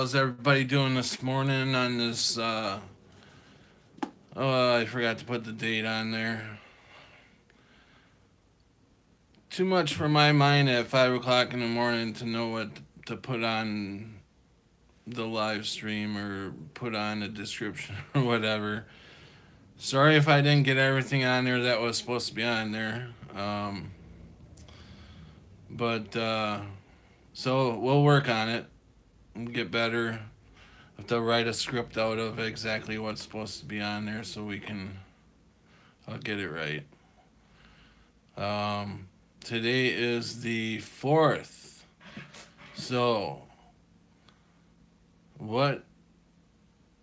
How's everybody doing this morning on this? I forgot to put the date on there. Too much for my mind at 5 o'clock in the morning to know what to put on the live stream or put on a description or whatever. Sorry if I didn't get everything on there that was supposed to be on there. But so we'll work on it and get better. I have to write a script out of exactly what's supposed to be on there so we can. I'll get it right. Today is the 4th. So, what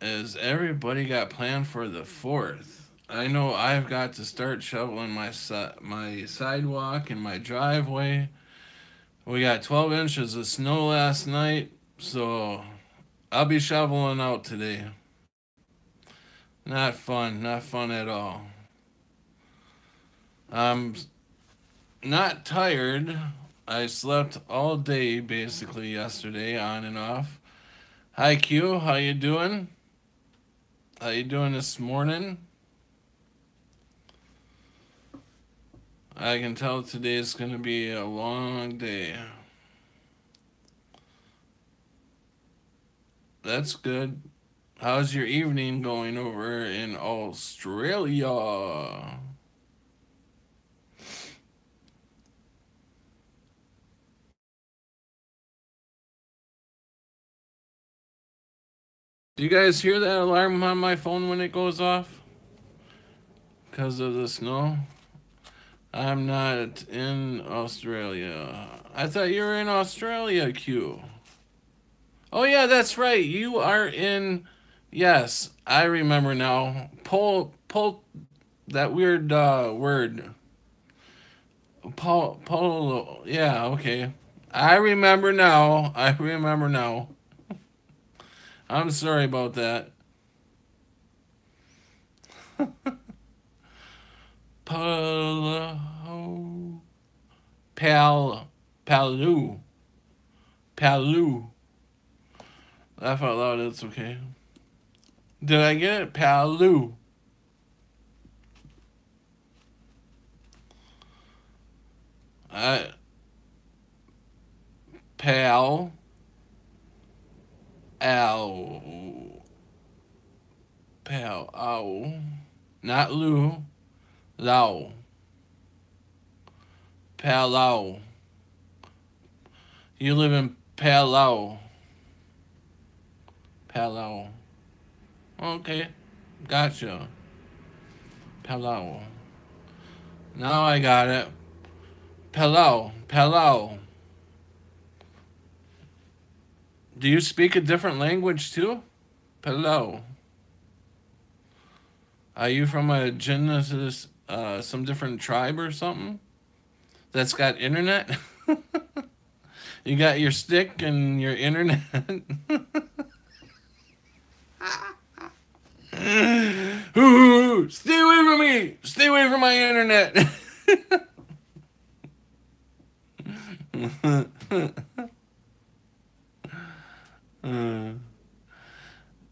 has everybody got planned for the 4th? I know I've got to start shoveling my sidewalk and my driveway. We got 12 inches of snow last night, so I'll be shoveling out today. Not fun at all. I'm not tired. I slept all day basically yesterday, on and off. Hi Q, how you doing? How you doing this morning? I can tell today's gonna be a long day. That's good. How's your evening going over in Australia? Do you guys hear that alarm on my phone when it goes off? Because of the snow? I'm not in Australia. I thought you were in Australia, Q. Oh yeah, that's right. You are in. Yes, I remember now. Pull that weird word. Pull. Yeah, okay. I remember now. I'm sorry about that. Palu. Palu. Laugh out loud, it's okay. Did I get it? Palu. Pal. Ow. Pal. Ow. Not Lou. Lau. Palau. You live in Palau. Palau. Okay. Gotcha. Palau. Now I got it. Palau. Do you speak a different language too? Palau. Are you from a Genesis, some different tribe or something that's got internet? You got your stick and your internet. Ooh, stay away from me! Stay away from my internet!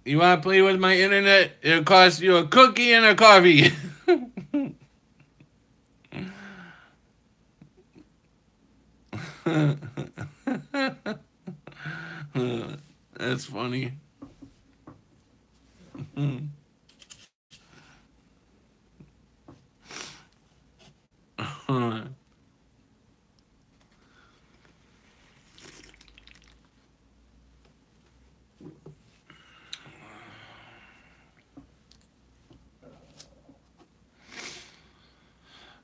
You want to play with my internet? It'll cost you a cookie and a coffee. That's funny.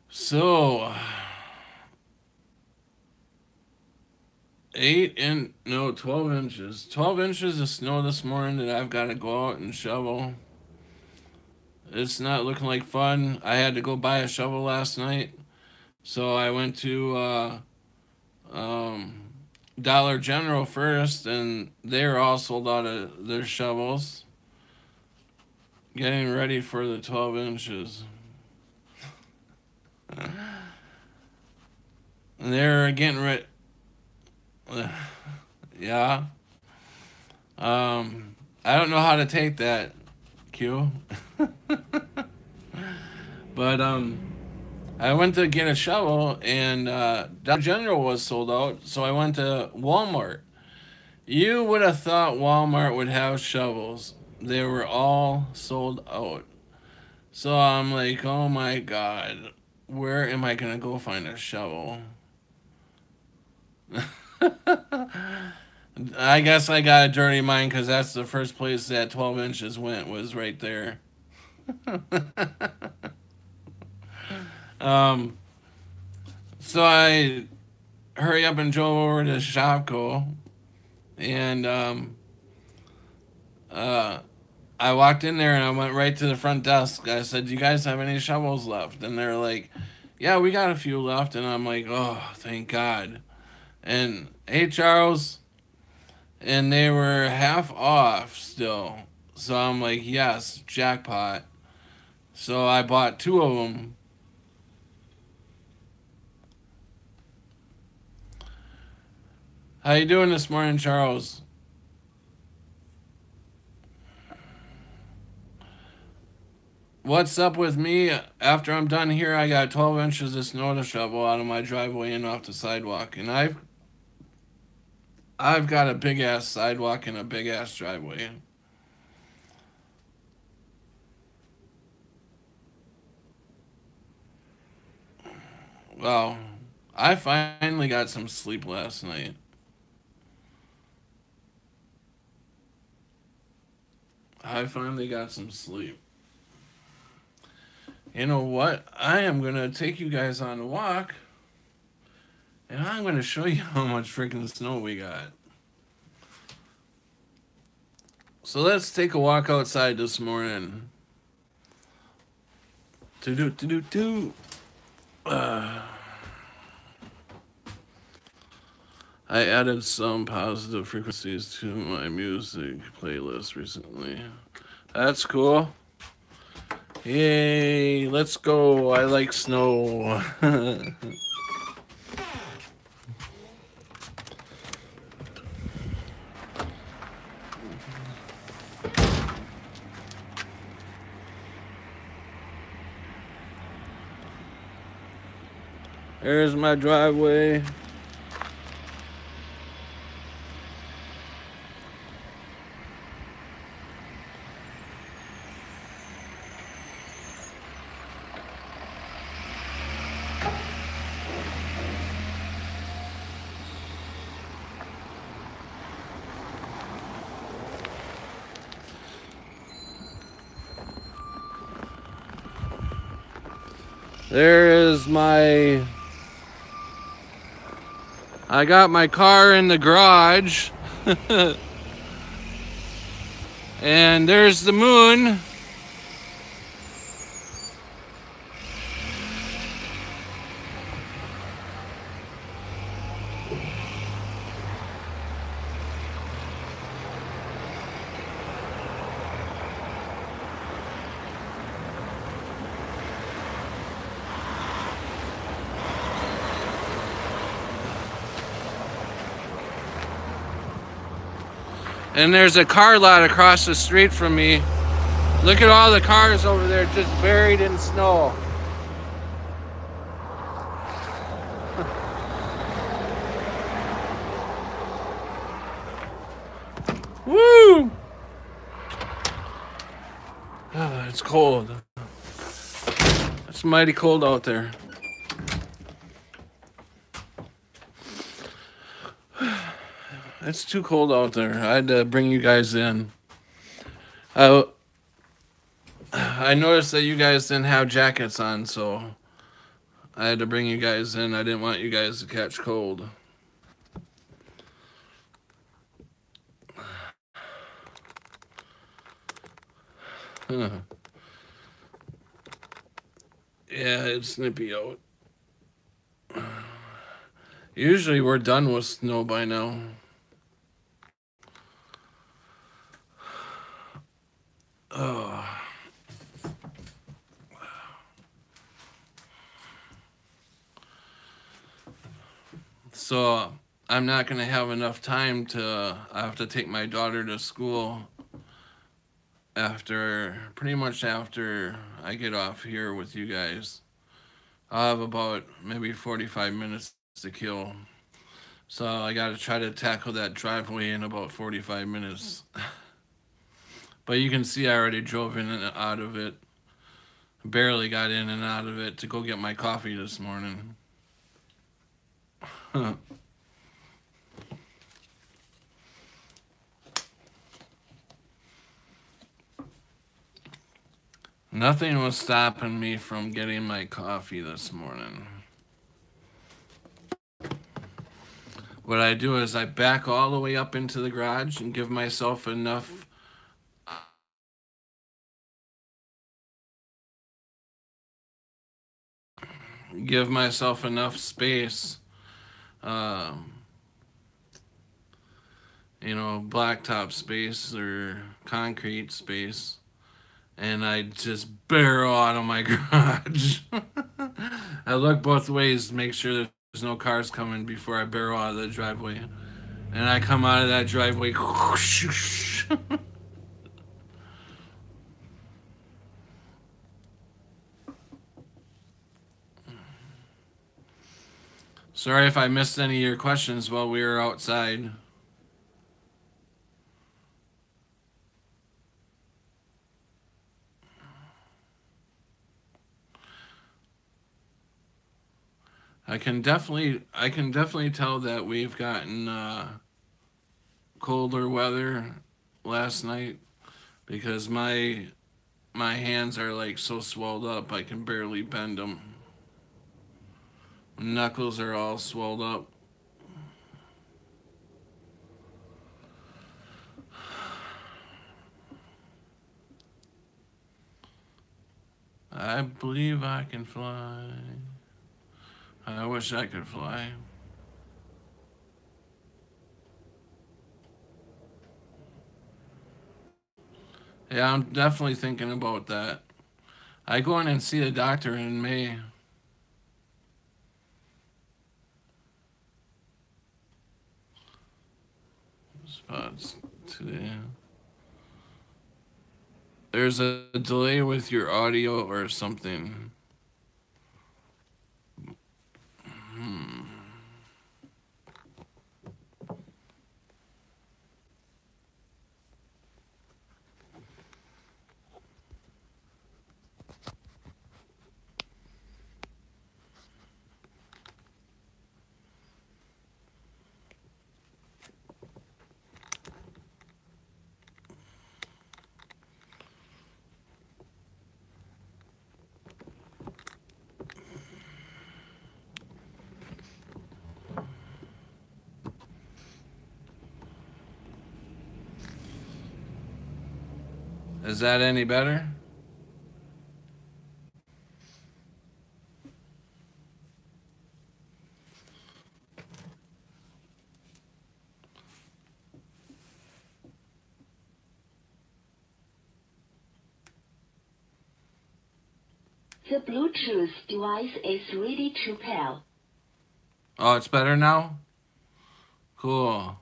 So, 12 inches. 12 inches of snow this morning that I've got to go out and shovel. It's not looking like fun. I had to go buy a shovel last night. So I went to Dollar General first, and they were all sold out of their shovels. Getting ready for the 12 inches. And they're getting ready. Yeah. I don't know how to take that, Q. But I went to get a shovel, and Dollar General was sold out, so I went to Walmart. You would have thought Walmart would have shovels. They were all sold out. So I'm like, oh my god, where am I gonna go find a shovel? I guess I got a dirty mind because that's the first place that 12 inches went, was right there. um, so I hurry up and drove over to Shopko, and uh, I walked in there and I went right to the front desk. I said, "Do you guys have any shovels left?" And they're like, "Yeah, we got a few left." And I'm like, "Oh, thank God." And hey, Charles, and they were half off still. So I'm like, "Yes, jackpot." So I bought two of them. How you doing this morning, Charles? What's up with me? After I'm done here, I got 12 inches of snow to shovel out of my driveway and off the sidewalk, and I've got a big ass sidewalk and a big ass driveway. Well, I finally got some sleep last night. I finally got some sleep. You know what? I am gonna take you guys on a walk, and I'm gonna show you how much freaking snow we got. So let's take a walk outside this morning. To do to do do. I added some positive frequencies to my music playlist recently. That's cool. Yay, let's go. I like snow. There's my driveway. There is my... I got my car in the garage. And there's the moon. And there's a car lot across the street from me. Look at all the cars over there just buried in snow. Woo! Oh, it's cold. It's mighty cold out there. It's too cold out there. I had to bring you guys in. I noticed that you guys didn't have jackets on, so I had to bring you guys in. I didn't want you guys to catch cold. Huh. Yeah, it's nippy out. Usually we're done with snow by now. Oh. So I'm not going to have enough time to. I have to take my daughter to school pretty much after I get off here with you guys. I'll have about maybe 45 minutes to kill. So I got to try to tackle that driveway in about 45 minutes. But you can see I already drove in and out of it. Barely got in and out of it to go get my coffee this morning. Nothing was stopping me from getting my coffee this morning. What I do is I back all the way up into the garage and give myself enough space, um, blacktop space or concrete space, and I just barrel out of my garage. I look both ways to make sure there's no cars coming before I barrel out of the driveway. And I come out of that driveway. Sorry if I missed any of your questions while we were outside. I can definitely tell that we've gotten colder weather last night because my hands are like so swelled up I can barely bend them. Knuckles are all swelled up. I believe I can fly. I wish I could fly. Yeah, I'm definitely thinking about that. I go in and see a doctor in May. Spots today. There's a delay with your audio or something. Is that any better? The Bluetooth device is ready to pair. Oh, it's better now? Cool.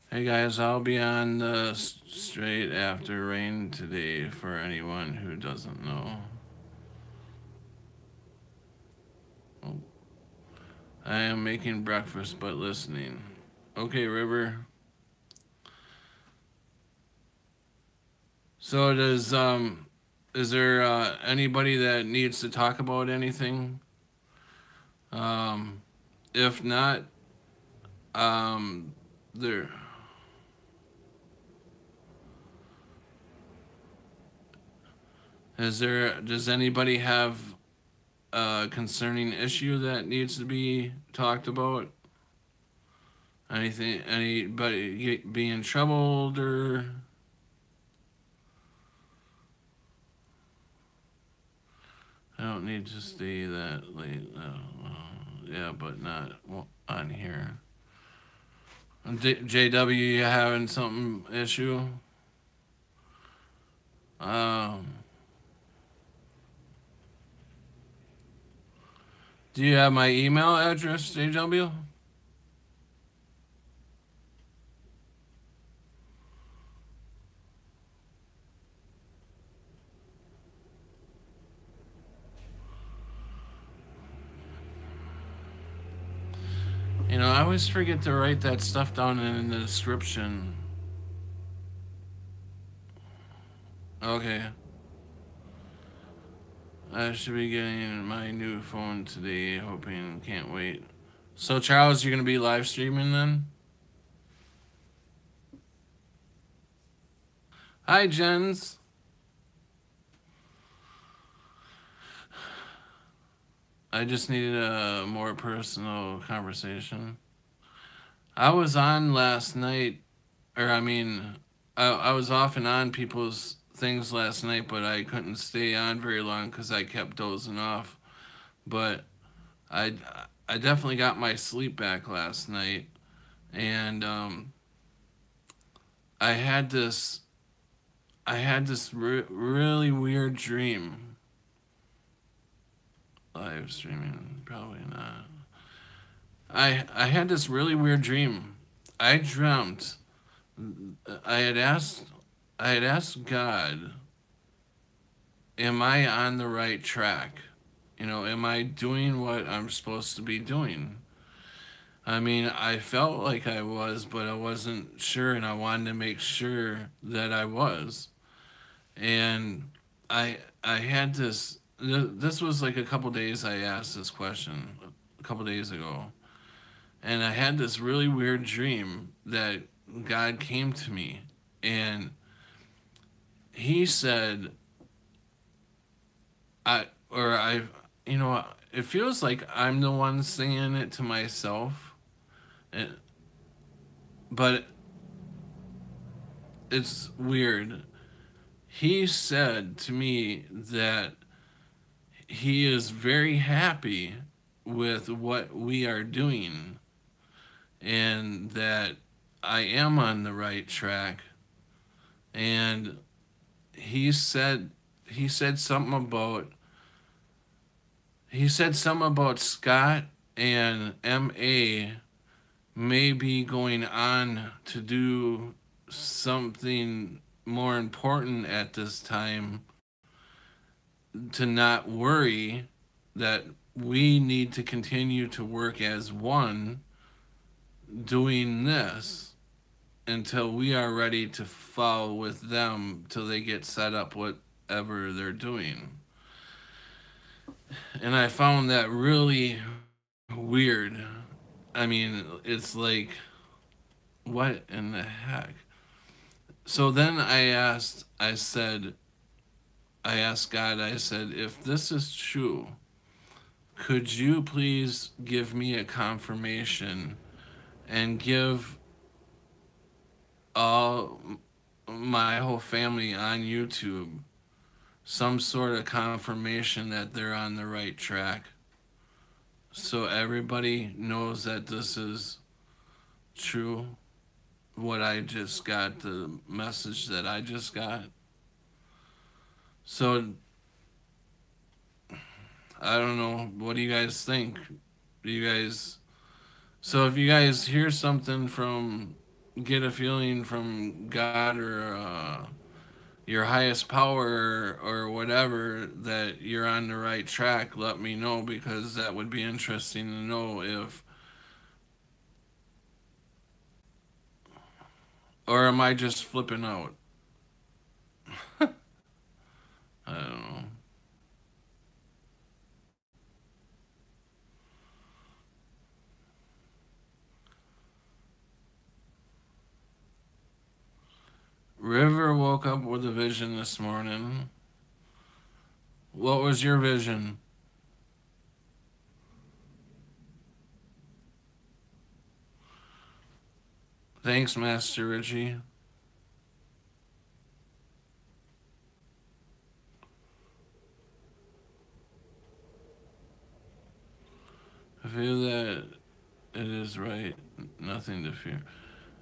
Hey guys, I'll be on the straight after rain today for anyone who doesn't know. Oh, I am making breakfast but listening. Okay, River. So is there anybody that needs to talk about anything? Um if not, there does anybody have a concerning issue that needs to be talked about? Anybody being troubled or don't need to stay that late. Yeah, but not on here. JW, you having something issue? Um, do you have my email address, JW? You know, I always forget to write that stuff down in the description. Okay. I should be getting my new phone today, hoping, can't wait. So, Charles, you're going to be live streaming then? Hi, Jens. I just needed a more personal conversation. I was on last night, or I mean, I was off and on people's things last night, but I couldn't stay on very long because I kept dozing off. But I, I definitely got my sleep back last night, and I had this, really weird dream. Live streaming, probably not. I had this really weird dream. I dreamt I had asked God, am I on the right track? You know, am I doing what I'm supposed to be doing? I mean, I felt like I was, but I wasn't sure, and I wanted to make sure that I was. And I had this. This was like a couple days I asked this question a couple days ago, and I had this really weird dream that God came to me, and He said, I, you know, it feels like I'm the one saying it to myself, it, but it's weird. He said to me that he is very happy with what we are doing and that I am on the right track. And he said he said something about Scott and MA may be going on to do something more important at this time, to not worry, that we need to continue to work as one doing this until we are ready to follow with them till they get set up whatever they're doing. And I found that really weird. I mean, it's like, what in the heck? So then I asked God, I said, if this is true, could you please give me a confirmation and give all my whole family on YouTube some sort of confirmation that they're on the right track, so everybody knows that this is true, what I just got, the message that I just got. So I don't know, what do you guys think? Do you guys, so if you guys hear something from, get a feeling from God or your highest power or whatever, that you're on the right track, let me know, because that would be interesting to know. If, or am I just flipping out? I don't know. River woke up with a vision this morning. What was your vision? Thanks, Master Richie. I feel that it is right. Nothing to fear.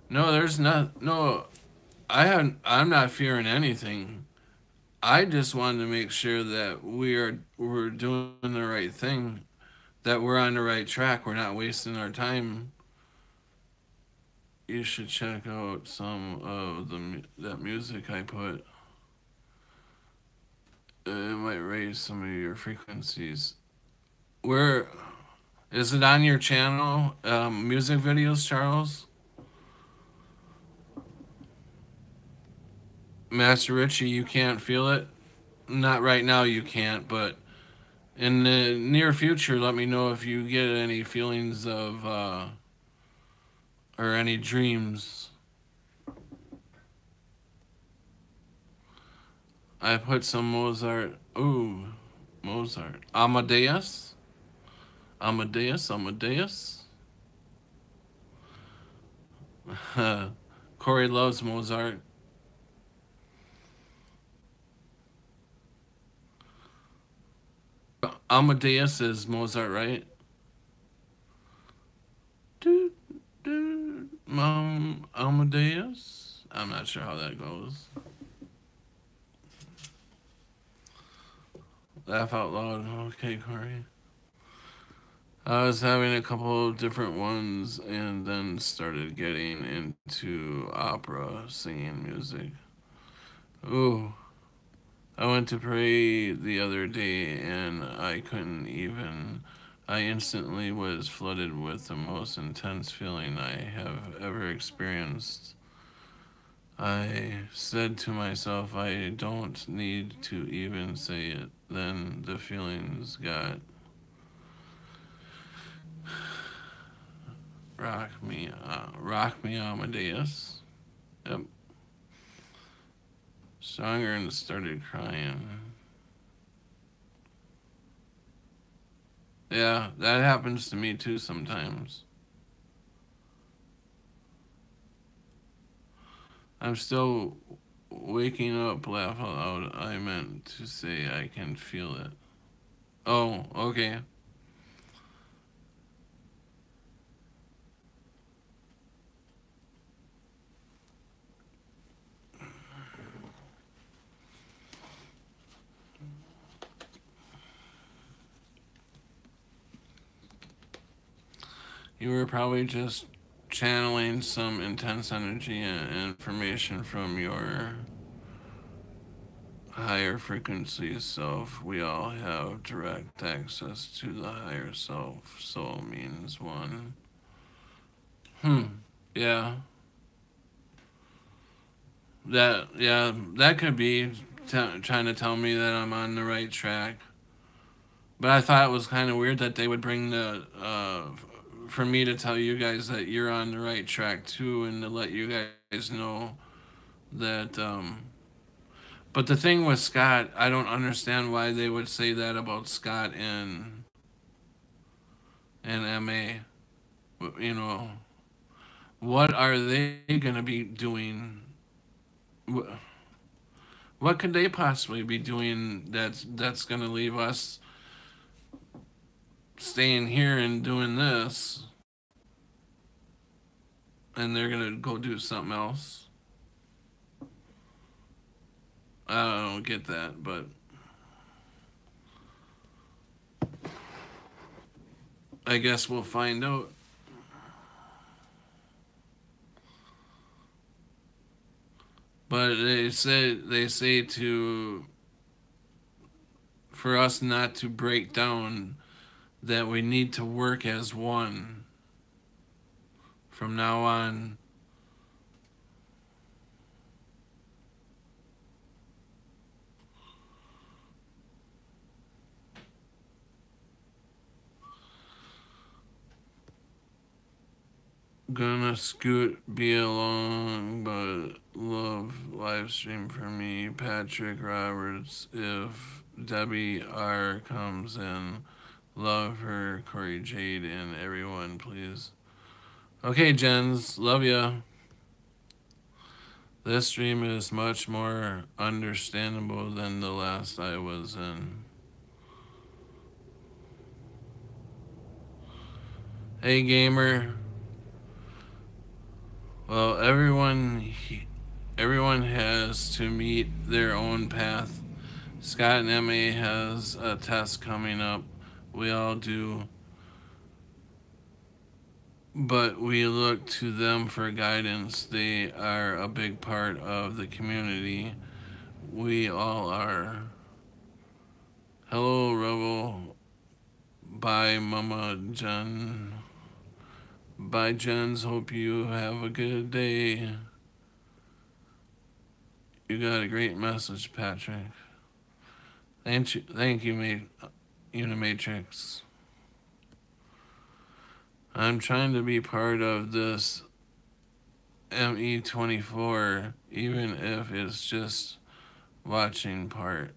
No, there's not. No, I'm not fearing anything. I just wanted to make sure that we're doing the right thing, that we're on the right track. We're not wasting our time. You should check out some of that music I put. It might raise some of your frequencies. Where is it on your channel? Music videos, Charles? Master Richie, you can't feel it? Not right now, you can't, but in the near future, let me know if you get any feelings of, or any dreams. I put some Mozart. Ooh, Mozart. Amadeus? Amadeus? Corey loves Mozart. Amadeus is Mozart, right? Amadeus? I'm not sure how that goes. Laugh out loud. Okay, Corey. I was having a couple of different ones and then started getting into opera, singing music. Ooh. I went to pray the other day and I couldn't even. I instantly was flooded with the most intense feeling I have ever experienced. I said to myself, I don't need to even say it. Then the feelings got rock me Amadeus. Yep. Stronger and started crying. Yeah, that happens to me too sometimes. I'm still waking up, laugh out loud. I meant to say I can feel it. Oh, okay. You were probably just channeling some intense energy and information from your higher frequency self. We all have direct access to the higher self. Soul means one. Yeah. That could be trying to tell me that I'm on the right track. But I thought it was kind of weird that they would bring for me to tell you guys that you're on the right track too, and to let you guys know that. But the thing with Scott, I don't understand why they would say that about Scott and MA. You know, what are they gonna be doing? What could they possibly be doing that's gonna leave us staying here and doing this, and they're gonna go do something else? I don't get that, but I guess we'll find out. But they say to for us not to break down, that we need to work as one from now on. Gonna scoot be along, but love live stream for me. Patrick Roberts. If Debbie R comes in, love her. Corey Jade and everyone, please. Okay, Jens, love ya. This stream is much more understandable than the last I was in. Hey, gamer. Well, everyone has to meet their own path. Scott and Emmy has a test coming up. We all do. But we look to them for guidance. They are a big part of the community. We all are. Hello, Rebel. Bye, Mama Jen. Bye, Jens. Hope you have a good day. You got a great message, Patrick. Thank you, Unimatrix. I'm trying to be part of this ME24, even if it's just watching part.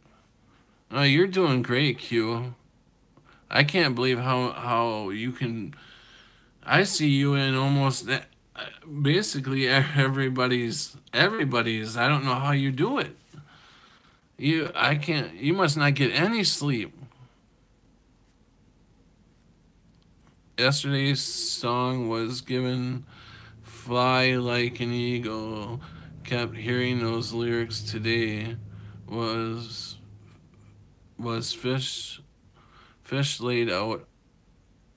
Oh, you're doing great, Q. I can't believe how you can. I see you in almost basically everybody's. I don't know how you do it. I can't. You must not get any sleep. Yesterday's song was given "Fly Like an Eagle." Kept hearing those lyrics today. Was was fish laid out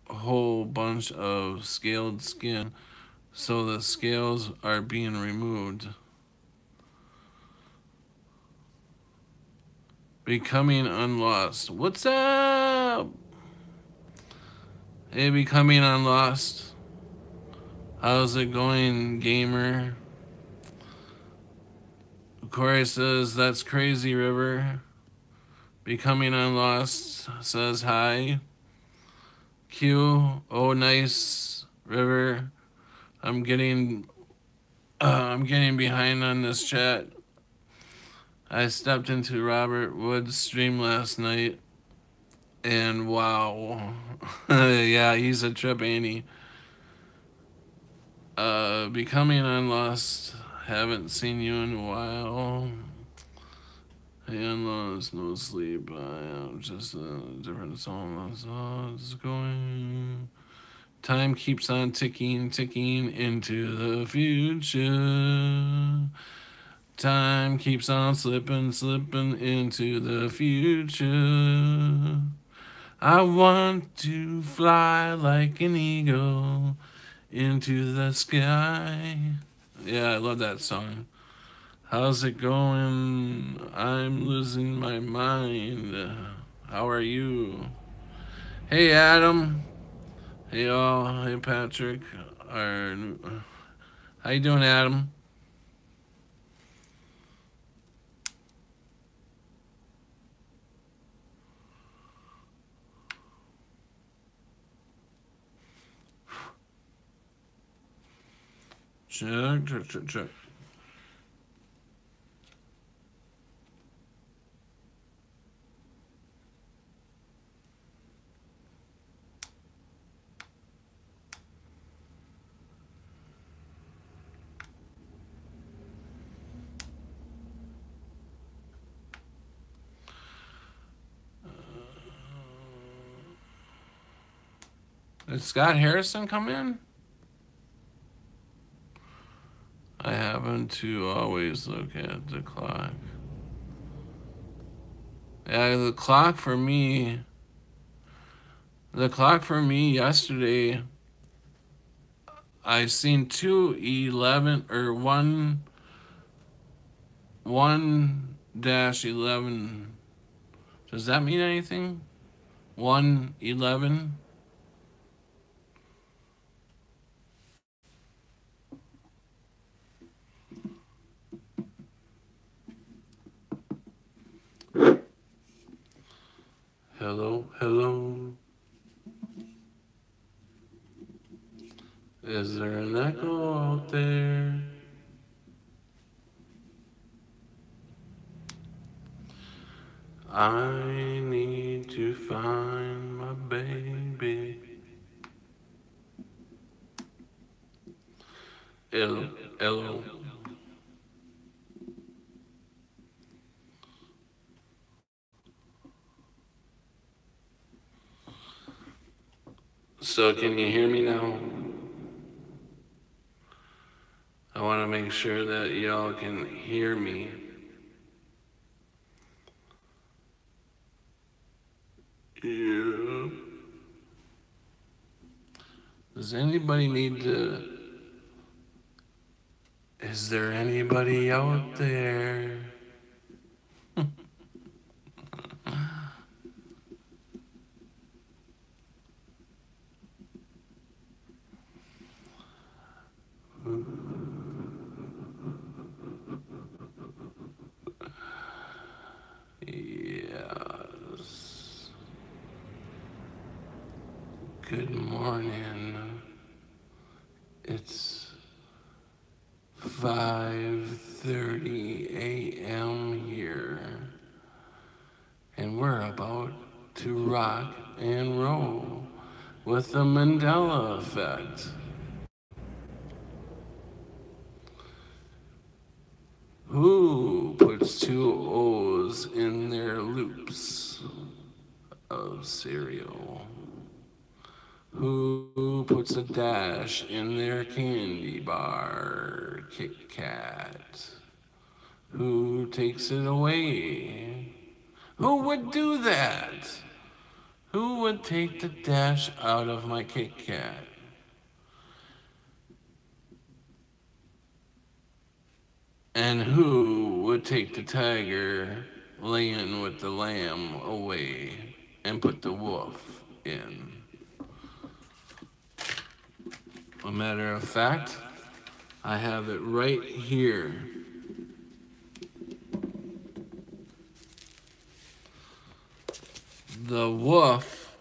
a whole bunch of scaled skin, so the scales are being removed. Becoming unlost. What's up? Hey, becoming unlost. How's it going, gamer? Corey says, that's crazy, River. Becoming unlost says hi. Q, oh nice, River. I'm getting behind on this chat. I stepped into Robert Wood's stream last night, and wow, yeah, he's a trip, ain't he? Becoming unlost. Haven't seen you in a while. Hey, unlost, no sleep. I am just a different song. It's going. Time keeps on ticking into the future. Time keeps on slipping into the future. I want to fly like an eagle into the sky. Yeah, I love that song. How's it going? I'm losing my mind. How are you? Hey, Adam. Hey, all. Hey, Patrick. How you doing, Adam? Check. Did Scott Harrison come in? I happen to always look at the clock. Yeah, the clock for me yesterday, I seen 2:11 or 1-11. Does that mean anything? 1:11. Hello. Is there an echo out there? I need to find my baby. Hello. So can you hear me now? I want to make sure that y'all can hear me. Yeah. Does anybody need to... Is there anybody out there? Yes. Good morning. It's 5:30 a.m. here, and we're about to rock and roll with the Mandela effect. Who puts two O's in their loops of cereal? Who puts a dash in their candy bar, Kit Kat? Who takes it away? Who would do that? Who would take the dash out of my Kit Kat? And who would take the tiger laying with the lamb away and put the wolf in? A matter of fact, I have it right here. The wolf.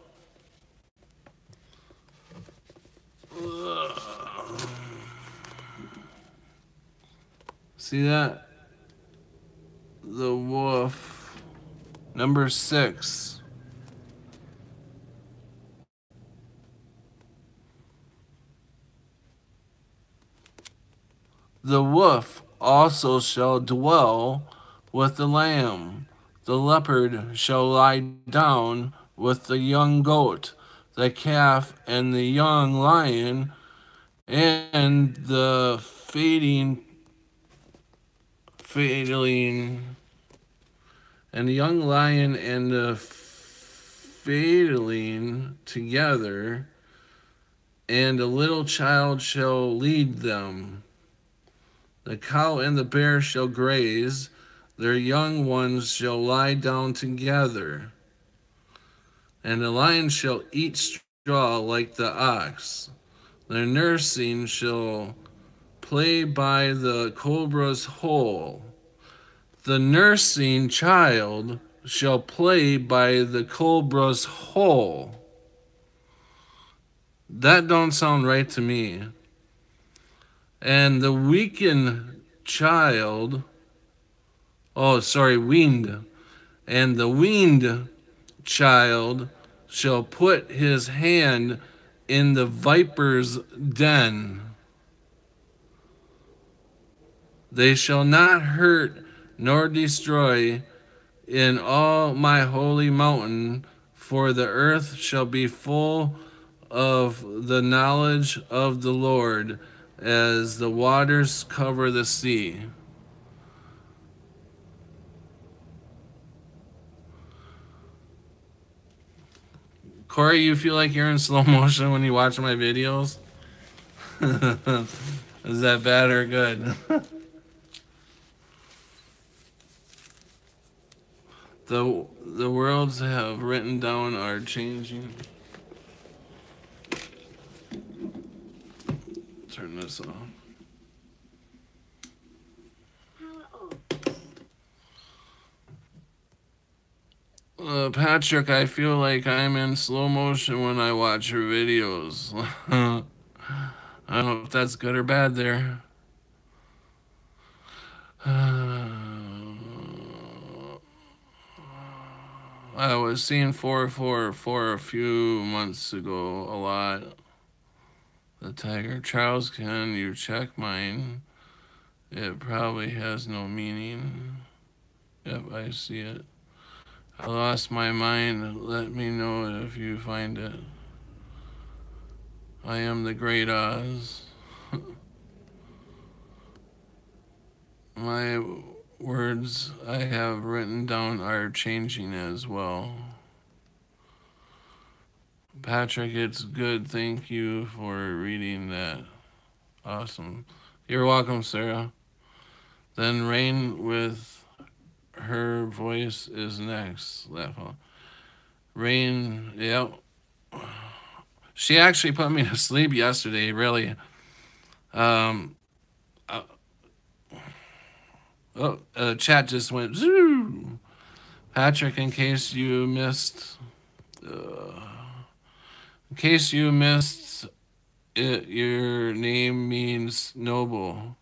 See that? The wolf. Number 6. The wolf also shall dwell with the lamb. The leopard shall lie down with the young goat, the calf and the young lion, and the and the young lion and the fatling together, and a little child shall lead them. The cow and the bear shall graze, their young ones shall lie down together, and the lion shall eat straw like the ox. Their nursing shall play by the cobra's hole. The nursing child shall play by the cobra's hole. That don't sound right to me. And the weaned, and the weaned child shall put his hand in the viper's den. They shall not hurt nor destroy in all my holy mountain, for the earth shall be full of the knowledge of the Lord as the waters cover the sea. Corey, you feel like you're in slow motion when you watch my videos? Is that bad or good? The worlds have written down are changing. Turn this off. Patrick, I feel like I'm in slow motion when I watch your videos. I don't know if that's good or bad there. I was seeing 444 a few months ago a lot. The tiger. Charles, can you check mine? It probably has no meaning. Yep, I see it. I lost my mind. Let me know if you find it. I am the great Oz. My words I have written down are changing as well. Patrick, it's good. Thank you for reading that. Awesome. You're welcome, Sarah. Then Rain with her voice is next. Rain, yep. She actually put me to sleep yesterday, really. Um, chat just went zoo. Patrick, in case you missed it, your name means noble.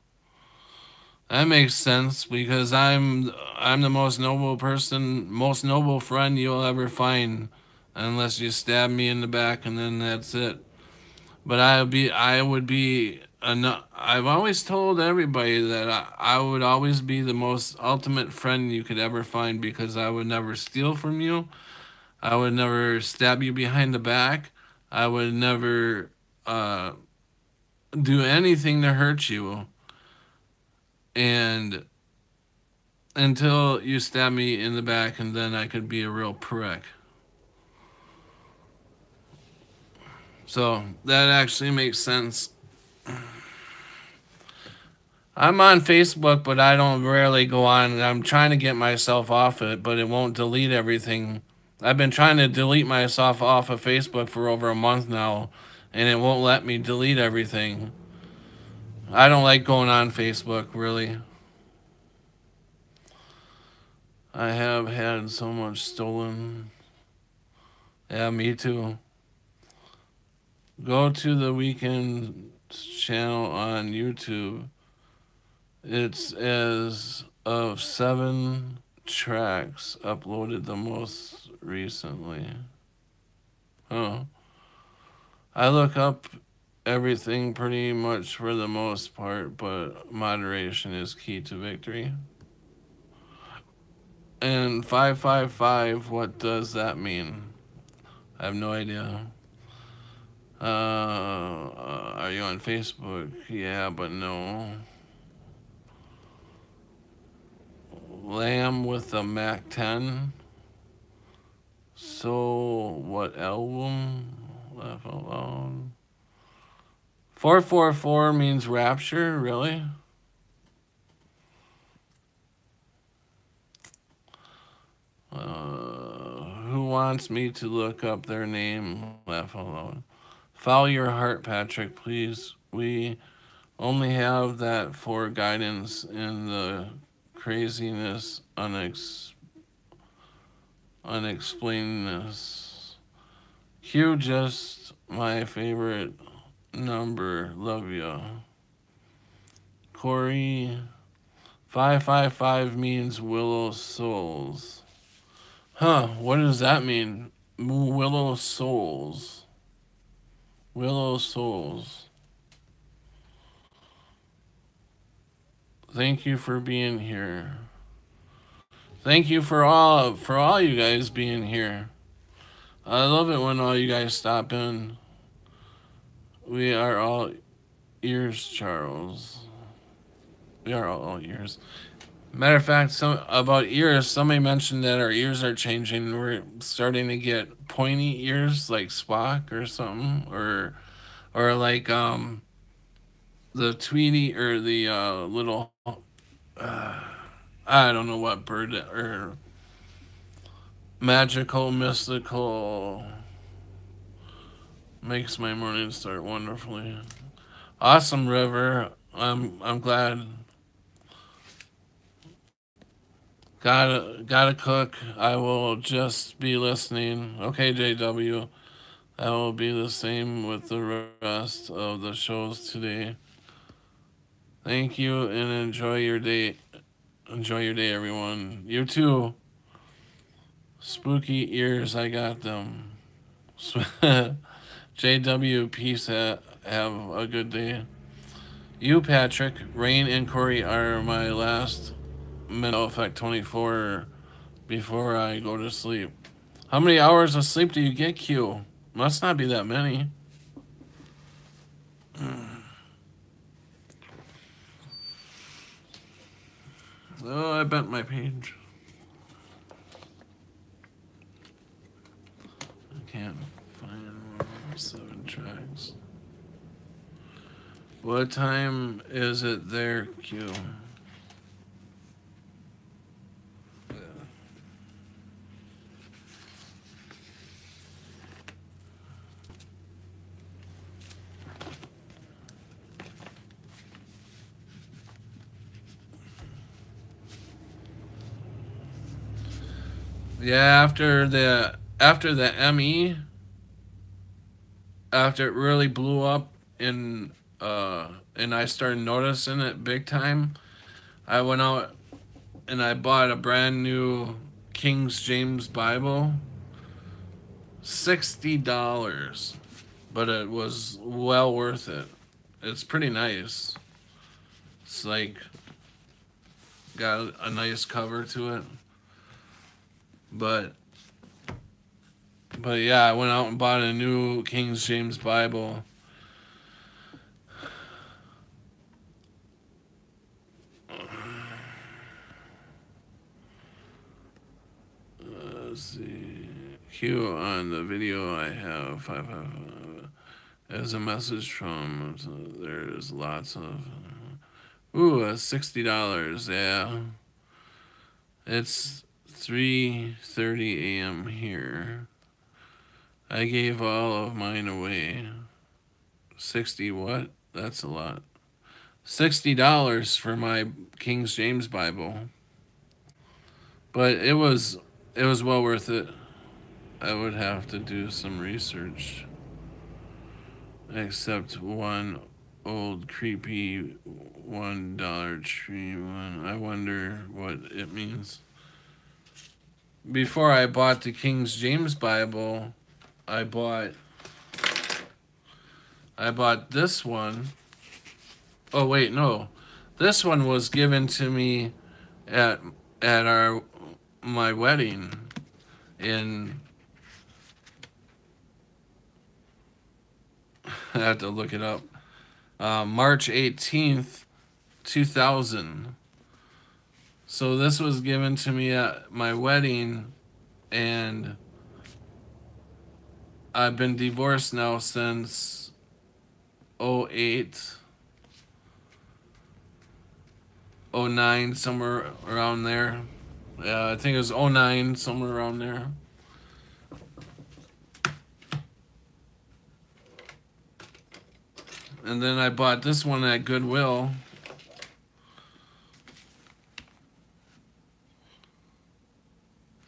That makes sense because I'm the most most noble friend you'll ever find, unless you stab me in the back and then that's it. But I would be. I've always told everybody that I would always be the most ultimate friend you could ever find because I would never steal from you. I would never stab you behind the back. I would never do anything to hurt you. And until you stab me in the back, and then I could be a real prick. So that actually makes sense. I'm on Facebook, but I don't rarely go on. I'm trying to get myself off it, but it won't delete everything. I've been trying to delete myself off of Facebook for over a month now, and it won't let me delete everything. I don't like going on Facebook, really. I have had so much stolen. Yeah, me too. Go to the Weekend channel on YouTube. It's as of 7 tracks uploaded the most recently. Oh. I look up everything pretty much for the most part, but moderation is key to victory. And 555, what does that mean? I have no idea. Are you on Facebook? Yeah, but no. Lamb with the Mac 10. So, what album? Left alone. 444 means rapture, really? Who wants me to look up their name? Left alone. Follow your heart, Patrick, please. We only have that for guidance in the craziness, unexplainedness. Q, just my favorite number. Love ya. Corey, 555 means willow souls. Huh, what does that mean? Willow souls. Willow souls. Thank you for being here. Thank you for all you guys being here. I love it when all you guys stop in. We are all ears, Charles. We are all ears. Matter of fact, about ears, somebody mentioned that our ears are changing. We're starting to get pointy ears like Spock or something, or like the Tweety or the little I don't know what bird or magical, mystical makes my morning start wonderfully. Awesome, River. I'm glad. Gotta cook. I will just be listening. Okay, JW. I will be the same with the rest of the shows today. Thank you and enjoy your day. Enjoy your day, everyone. You too. Spooky ears, I got them. JW, peace. Have a good day. You, Patrick, Rain, and Corey are my last mental effect 24 before I go to sleep. How many hours of sleep do you get, Q? Must not be that many. Oh, I bent my page. I can't find 107 tracks. What time is it there, Q? Yeah, after the ME, after it really blew up in and I started noticing it big time, I went out and I bought a brand new King James Bible. $60. But it was well worth it. It's pretty nice. It's like got a nice cover to it. But yeah, I went out and bought a new King James Bible. Let's see. Q on the video I have 555 as a message from. So there's lots of. Ooh, $60. Yeah, it's 3:30 a.m. here. I gave all of mine away. 60 what? That's a lot. $60 for my King James Bible. But it was well worth it. I would have to do some research. Except one old creepy $1 tree one. I wonder what it means. Before I bought the King James Bible, I bought this one. Oh wait, no. This one was given to me at my wedding in I have to look it up. March 18th, 2000. So this was given to me at my wedding, and I've been divorced now since 08, 09, somewhere around there. Yeah, I think it was 09, somewhere around there. And then I bought this one at Goodwill.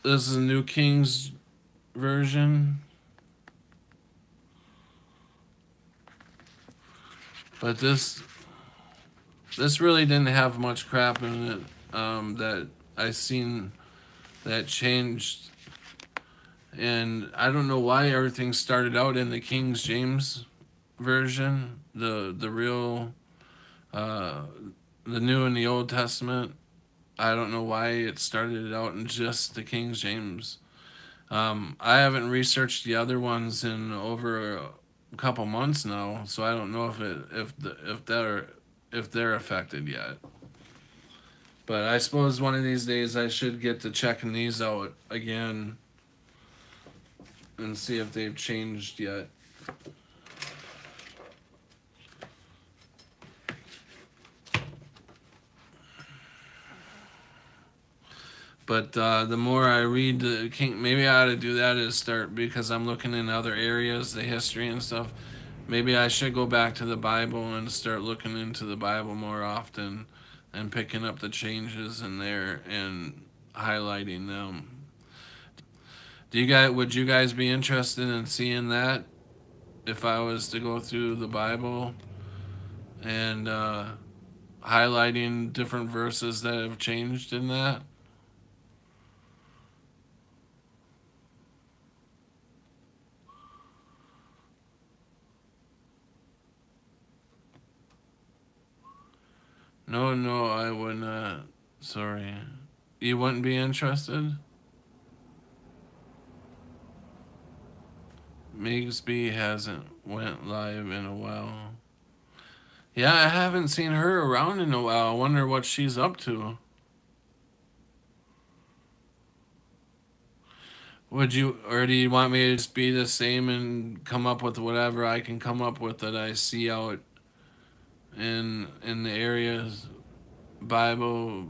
This is a New King's version. But this really didn't have much crap in it that I seen that changed. And I don't know why everything started out in the King James version, the real, the New and the Old Testament. I don't know why it started out in just the King James. I haven't researched the other ones in over a couple months now, so I don't know if they're affected yet. But I suppose one of these days I should get to checking these out again and see if they've changed yet. But the more I read the King, maybe I ought to do that is start, because I'm looking in other areas, the history and stuff. Maybe I should go back to the Bible and start looking into the Bible more often and picking up the changes in there and highlighting them. Would you guys be interested in seeing that if I was to go through the Bible and highlighting different verses that have changed in that? No, I would not. Sorry. You wouldn't be interested? Migsby hasn't went live in a while. Yeah, I haven't seen her around in a while. I wonder what she's up to. Would you, or do you want me to just be the same and come up with whatever I can come up with that I see out in the areas? Bible,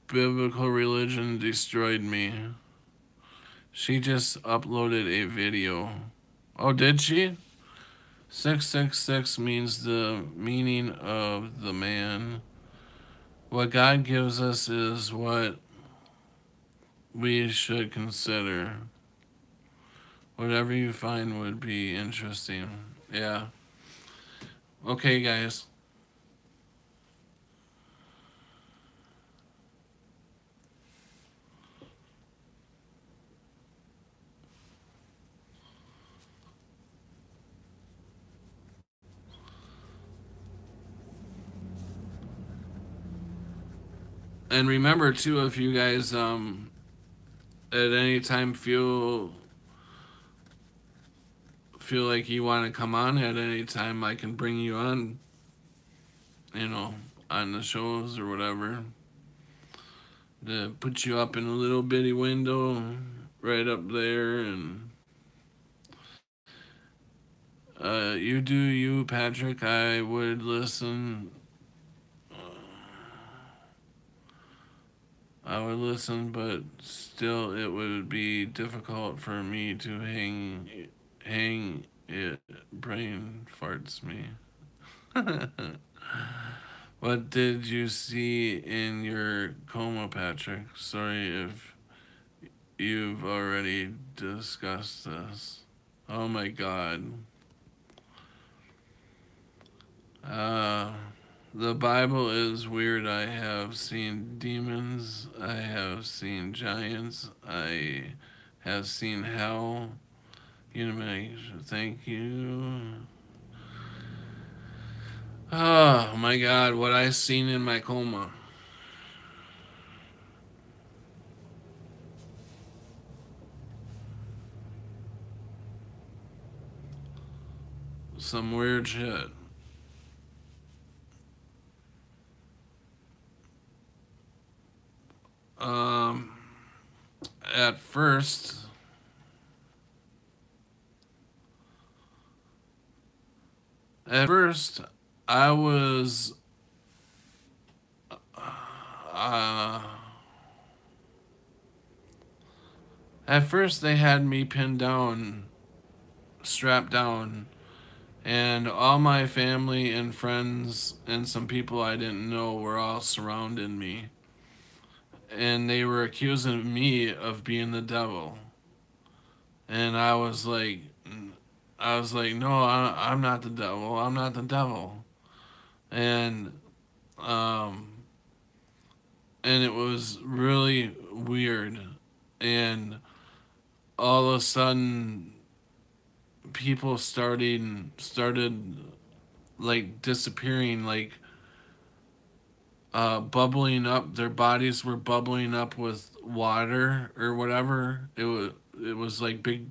biblical religion destroyed me. She just uploaded a video. Oh, did she? 666 means the meaning of the man. What God gives us is what we should consider. Whatever you find would be interesting. Yeah. Okay, guys. And remember too, if you guys at any time feel like you want to come on at any time, I can bring you on, you know, on the shows or whatever. To put you up in a little bitty window right up there, and you do you, Patrick. I would listen. I would listen, but still, it would be difficult for me to hang it. Brain farts me. What did you see in your coma, Patrick? Sorry if you've already discussed this. Oh my god. Uh, the Bible is weird. I have seen demons. I have seen giants. I have seen hell. Thank you. Oh my god, what I seen in my coma. Some weird shit. Um, at first, at first, I was, uh, at first they had me pinned down, strapped down, and all my family and friends and some people I didn't know were all surrounding me. And they were accusing me of being the devil. And I was like, no, I'm not the devil. I'm not the devil. And, um, and it was really weird. And all of a sudden, people started like disappearing, like bubbling up. Their bodies were bubbling up with water or whatever. It was like big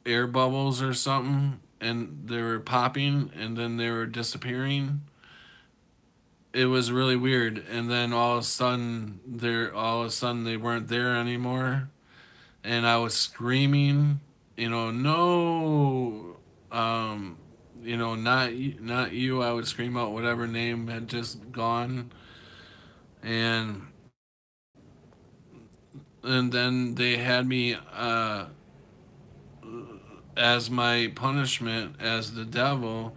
air bubbles or something, and they were popping, and then they were disappearing. It was really weird, and then all of a sudden they weren't there anymore, and I was screaming, no, not you. I would scream out whatever name had just gone, and then they had me as my punishment as the devil.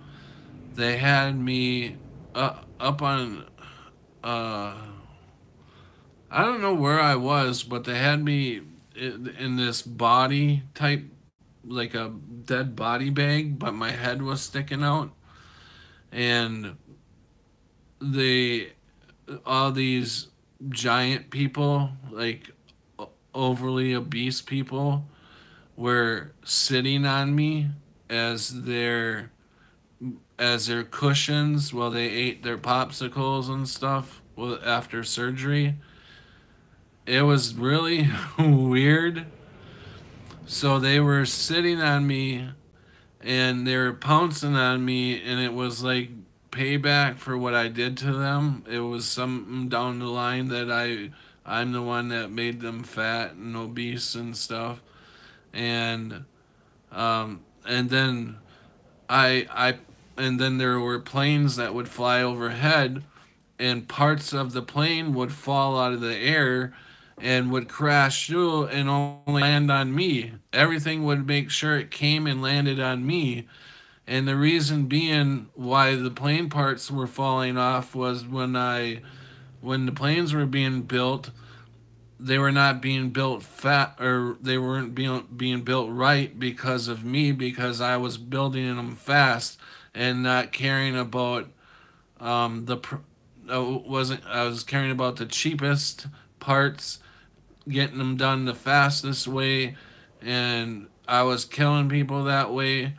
They had me up on uh, I don't know where I was, but they had me in this body type, like a dead body bag, but my head was sticking out, and they all these giant people, like overly obese people, were sitting on me as their cushions while they ate their popsicles and stuff after surgery. It was really weird. So they were sitting on me and they were pouncing on me, and it was like payback for what I did to them. It was something down the line that I'm the one that made them fat and obese and stuff. And and then I and then there were planes that would fly overhead, and parts of the plane would fall out of the air and would crash through and only land on me. Everything would make sure it came and landed on me. And the reason being why the plane parts were falling off was when the planes were being built, they were not being built fat, or they weren't being built right because of me, because I was building them fast and not caring about the wasn't I was caring about the cheapest parts, getting them done the fastest way, and I was killing people that way.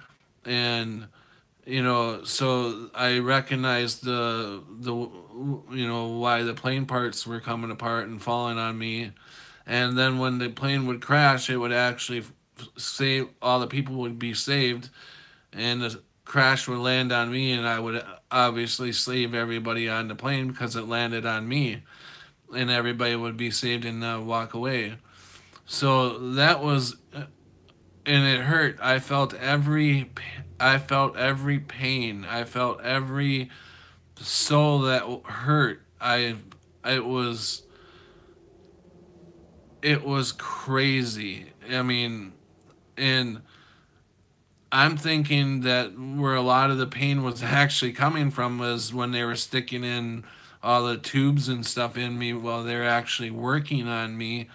And so I recognized the why the plane parts were coming apart and falling on me. And then when the plane would crash, it would actually save, all the people would be saved, and the crash would land on me, and I would obviously save everybody on the plane because it landed on me, and everybody would be saved and walk away. So that was, and it hurt. I felt every pain. I felt every soul that hurt. It was, it was crazy. I mean, and I'm thinking that where a lot of the pain was actually coming from was when they were sticking in all the tubes and stuff in me while they're actually working on me.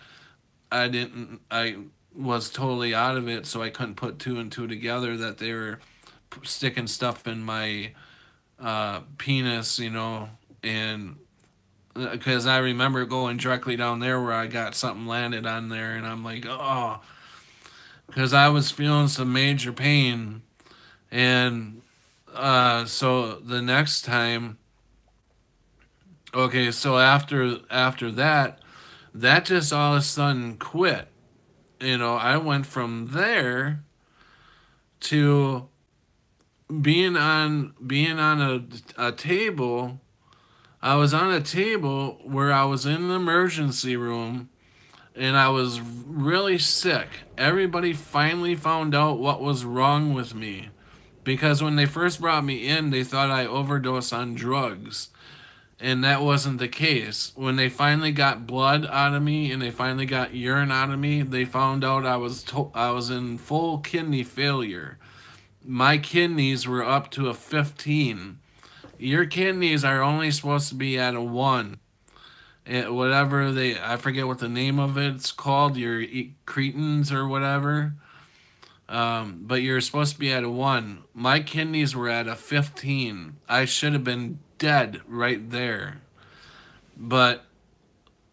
I was totally out of it, so I couldn't put two and two together that they were sticking stuff in my penis, and because I remember going directly down there where I got something landed on there, and I'm like, oh, because I was feeling some major pain. And so the next time, okay, so after that, that just all of a sudden quit. I went from there to being on a table. I was on a table where I was in the emergency room, and I was really sick. Everybody finally found out what was wrong with me, because when they first brought me in, they thought I overdosed on drugs, and that wasn't the case. When they finally got blood out of me and they finally got urine out of me, they found out I was in full kidney failure. My kidneys were up to a 15. Your kidneys are only supposed to be at a 1. Whatever I forget what the name of it's called, your cretins or whatever. But you're supposed to be at a 1. My kidneys were at a 15. I should have been dead right there. But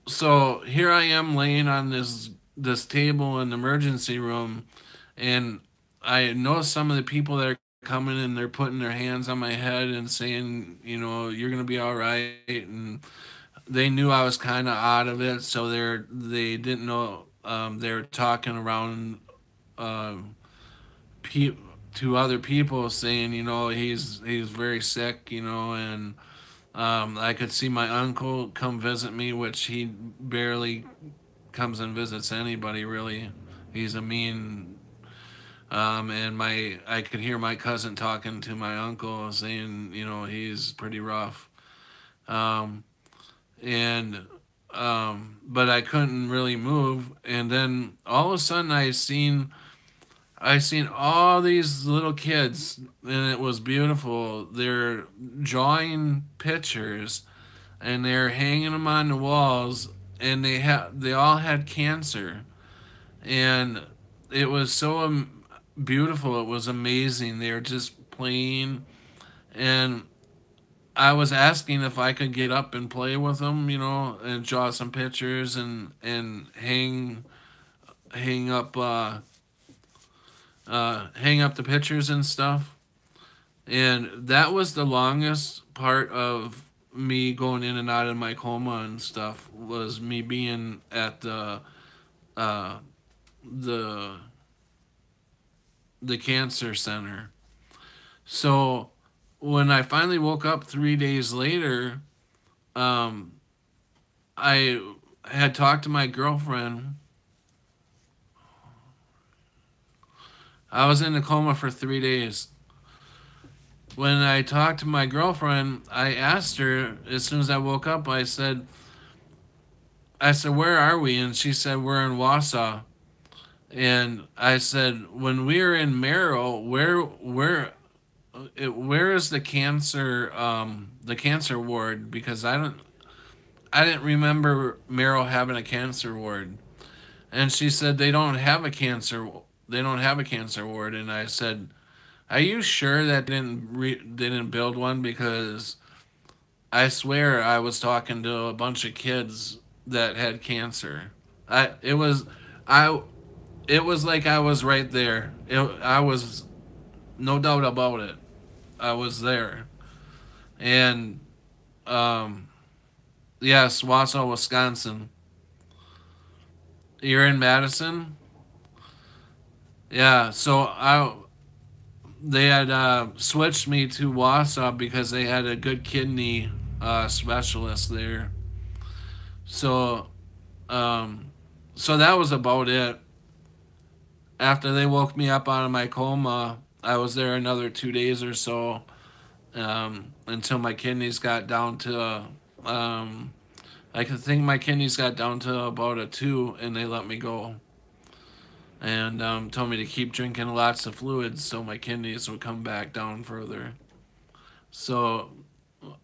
so here I am laying on this table in the emergency room, and I know some of the people that are coming and they're putting their hands on my head and saying, you're gonna be all right, and they knew I was kind of out of it, so they didn't know. They were talking around to other people saying, he's very sick, and I could see my uncle come visit me, which he barely comes and visits anybody really. He's a mean. And I could hear my cousin talking to my uncle saying, he's pretty rough. Um, and but I couldn't really move. And then all of a sudden I seen all these little kids, and it was beautiful. They're drawing pictures, and they're hanging them on the walls, and they all had cancer, and it was so beautiful. It was amazing. They were just playing, and I was asking if I could get up and play with them, and draw some pictures and hang up hang up the pictures and stuff. And that was the longest part of me going in and out of my coma and stuff, was me being at uh, the cancer center. So when I finally woke up 3 days later, um, I had talked to my girlfriend. I was in a coma for 3 days. When I talked to my girlfriend, I asked her as soon as I woke up. I said, "Where are we?" And she said, "We're in Wausau." And I said, "When we were in Merrill, where is the cancer ward? Because I didn't remember Merrill having a cancer ward." And she said, they don't have a cancer ward." And I said, "Are you sure that they didn't build one? Because I swear I was talking to a bunch of kids that had cancer. I it was I it was like I was right there. I was no doubt about it. I was there." And um yes, Wausau, Wisconsin. You're in Madison? Yeah, so I they had switched me to Wausau because they had a good kidney specialist there. So, um, so that was about it. After they woke me up out of my coma, I was there another 2 days or so, until my kidneys got down to, I could think my kidneys got down to about a 2, and they let me go. And told me to keep drinking lots of fluids so my kidneys would come back down further. So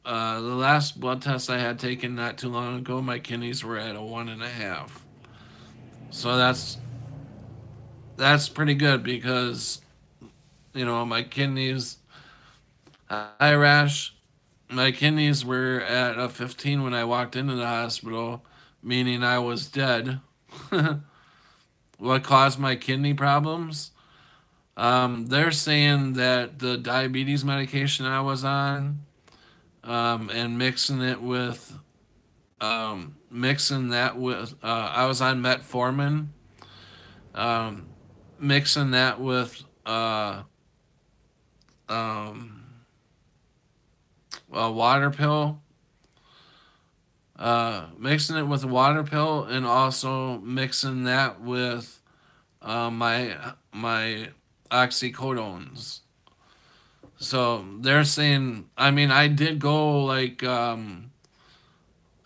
the last blood test I had taken not too long ago, my kidneys were at a 1.5. So that's pretty good because my kidneys, eye rash, my kidneys were at a 15 when I walked into the hospital, meaning I was dead. What caused my kidney problems? They're saying that the diabetes medication I was on, and mixing that with, I was on metformin, um, mixing that with um, a water pill, mixing it with a water pill, and also mixing that with my oxycodones. So they're saying, I mean, I did go like, I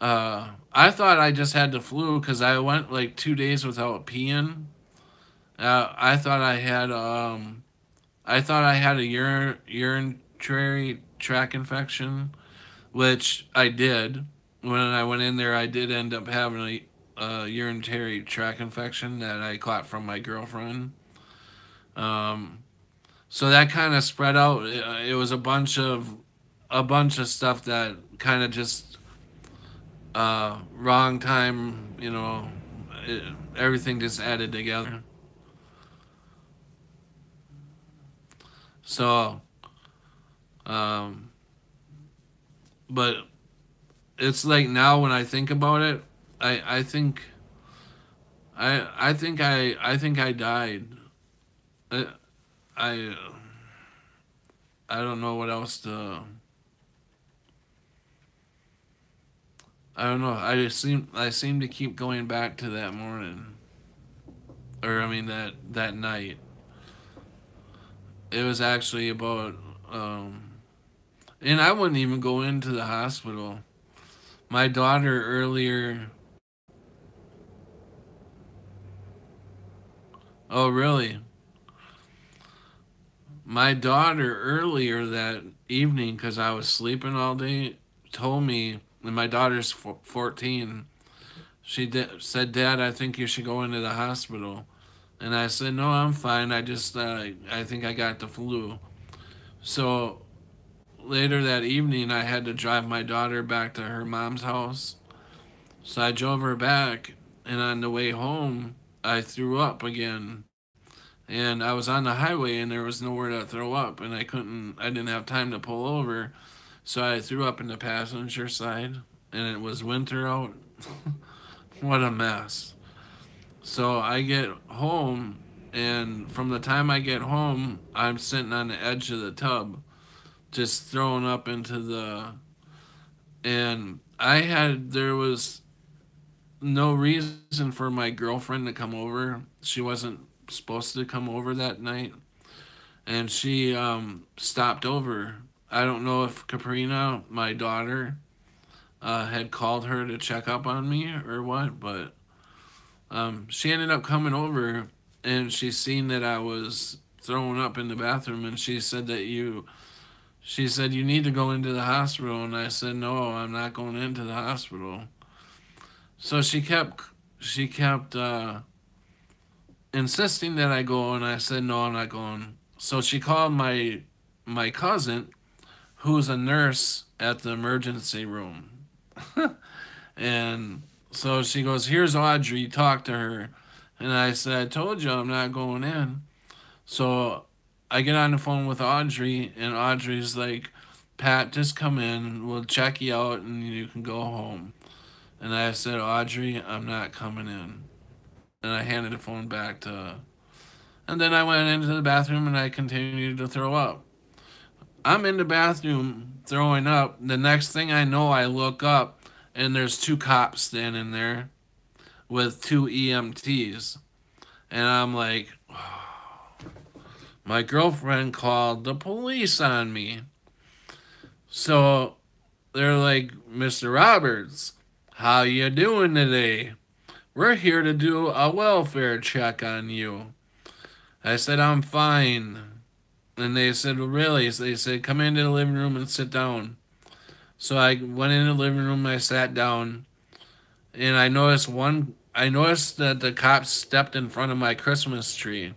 thought I just had the flu because I went like 2 days without peeing. I thought I had a urinary tract infection, which I did. When I went in there, I did end up having a urinary tract infection that I caught from my girlfriend. Um, so that kind of spread out. It was a bunch of stuff that kind of just wrong time. Everything just added together. So, um, but it's like now when I think about it, I think I died. I I, I don't know what else to. I don't know. I seem to keep going back to that morning, or I mean that night. It was actually about, and I wouldn't even go into the hospital. My daughter earlier. Oh, really? My daughter earlier that evening, because I was sleeping all day, told me, and my daughter's 14. Said, "Dad, I think you should go into the hospital." And I said, "No, I'm fine. I think I got the flu." So later that evening, I had to drive my daughter back to her mom's house. So I drove her back, and on the way home, I threw up again. And I was on the highway, and there was nowhere to throw up, and I didn't have time to pull over. So I threw up in the passenger side, and it was winter out. What a mess. So I get home, and from the time I get home, I'm sitting on the edge of the tub just thrown up into the, and there was no reason for my girlfriend to come over. She wasn't supposed to come over that night, and she stopped over. I don't know if Caprina, my daughter, had called her to check up on me or what, but she ended up coming over, and she seen that I was throwing up in the bathroom, and she said you need to go into the hospital, and I said no, I'm not going into the hospital. So she kept insisting that I go, and I said no, I'm not going. So she called my cousin, who's a nurse at the emergency room, and so she goes, "Here's Audrey, talk to her." And I said, "I told you I'm not going in." So I get on the phone with Audrey, and Audrey's like, "Pat, just come in. We'll check you out, and you can go home." And I said, "Audrey, I'm not coming in." And I handed the phone back to. And then I went into the bathroom and I continued to throw up. I'm in the bathroom throwing up. The next thing I know, I look up and there's two cops standing there with two EMTs. And I'm like, my girlfriend called the police on me. So they're like, "Mr. Roberts, how you doing today? We're here to do a welfare check on you." I said, "I'm fine." And they said, "Well, really?" So they said, "Come into the living room and sit down." So I went in the living room, I sat down, and I noticed that the cop stepped in front of my Christmas tree.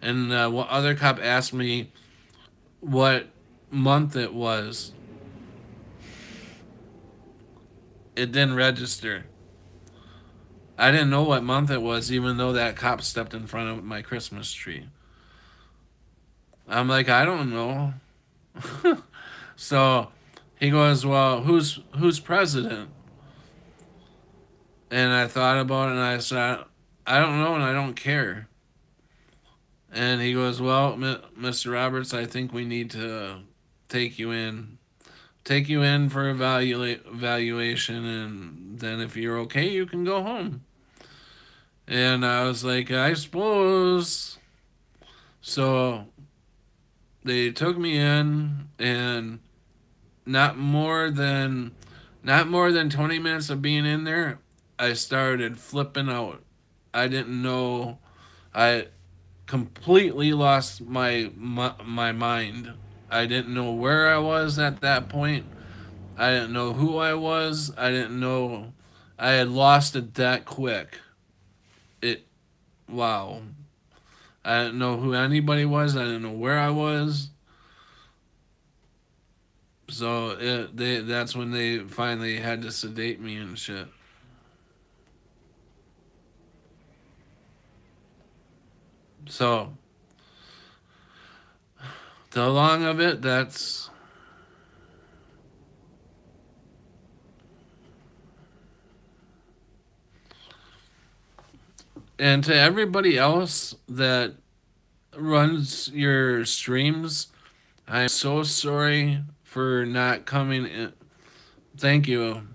And one other cop asked me what month it was. It didn't register. I didn't know what month it was, even though that cop stepped in front of my Christmas tree. I'm like, "I don't know." So he goes, "Well, who's president?" And I thought about it, and I said, "I don't know, and I don't care." And he goes, "Well, Mr. Roberts, I think we need to take you in, take you in for evaluation, and then if you're okay, you can go home." And I was like, "I suppose." So they took me in, and not more than not more than 20 minutes of being in there, I started flipping out. I didn't know. I completely lost my mind. I didn't know where I was at that point. I didn't know who I was. I didn't know. I had lost it that quick. It Wow. I didn't know who anybody was. I didn't know where I was. So that's when they finally had to sedate me and shit. So the long of it, that's. And to everybody else that runs your streams, I'm so sorry for not coming in. Thank you.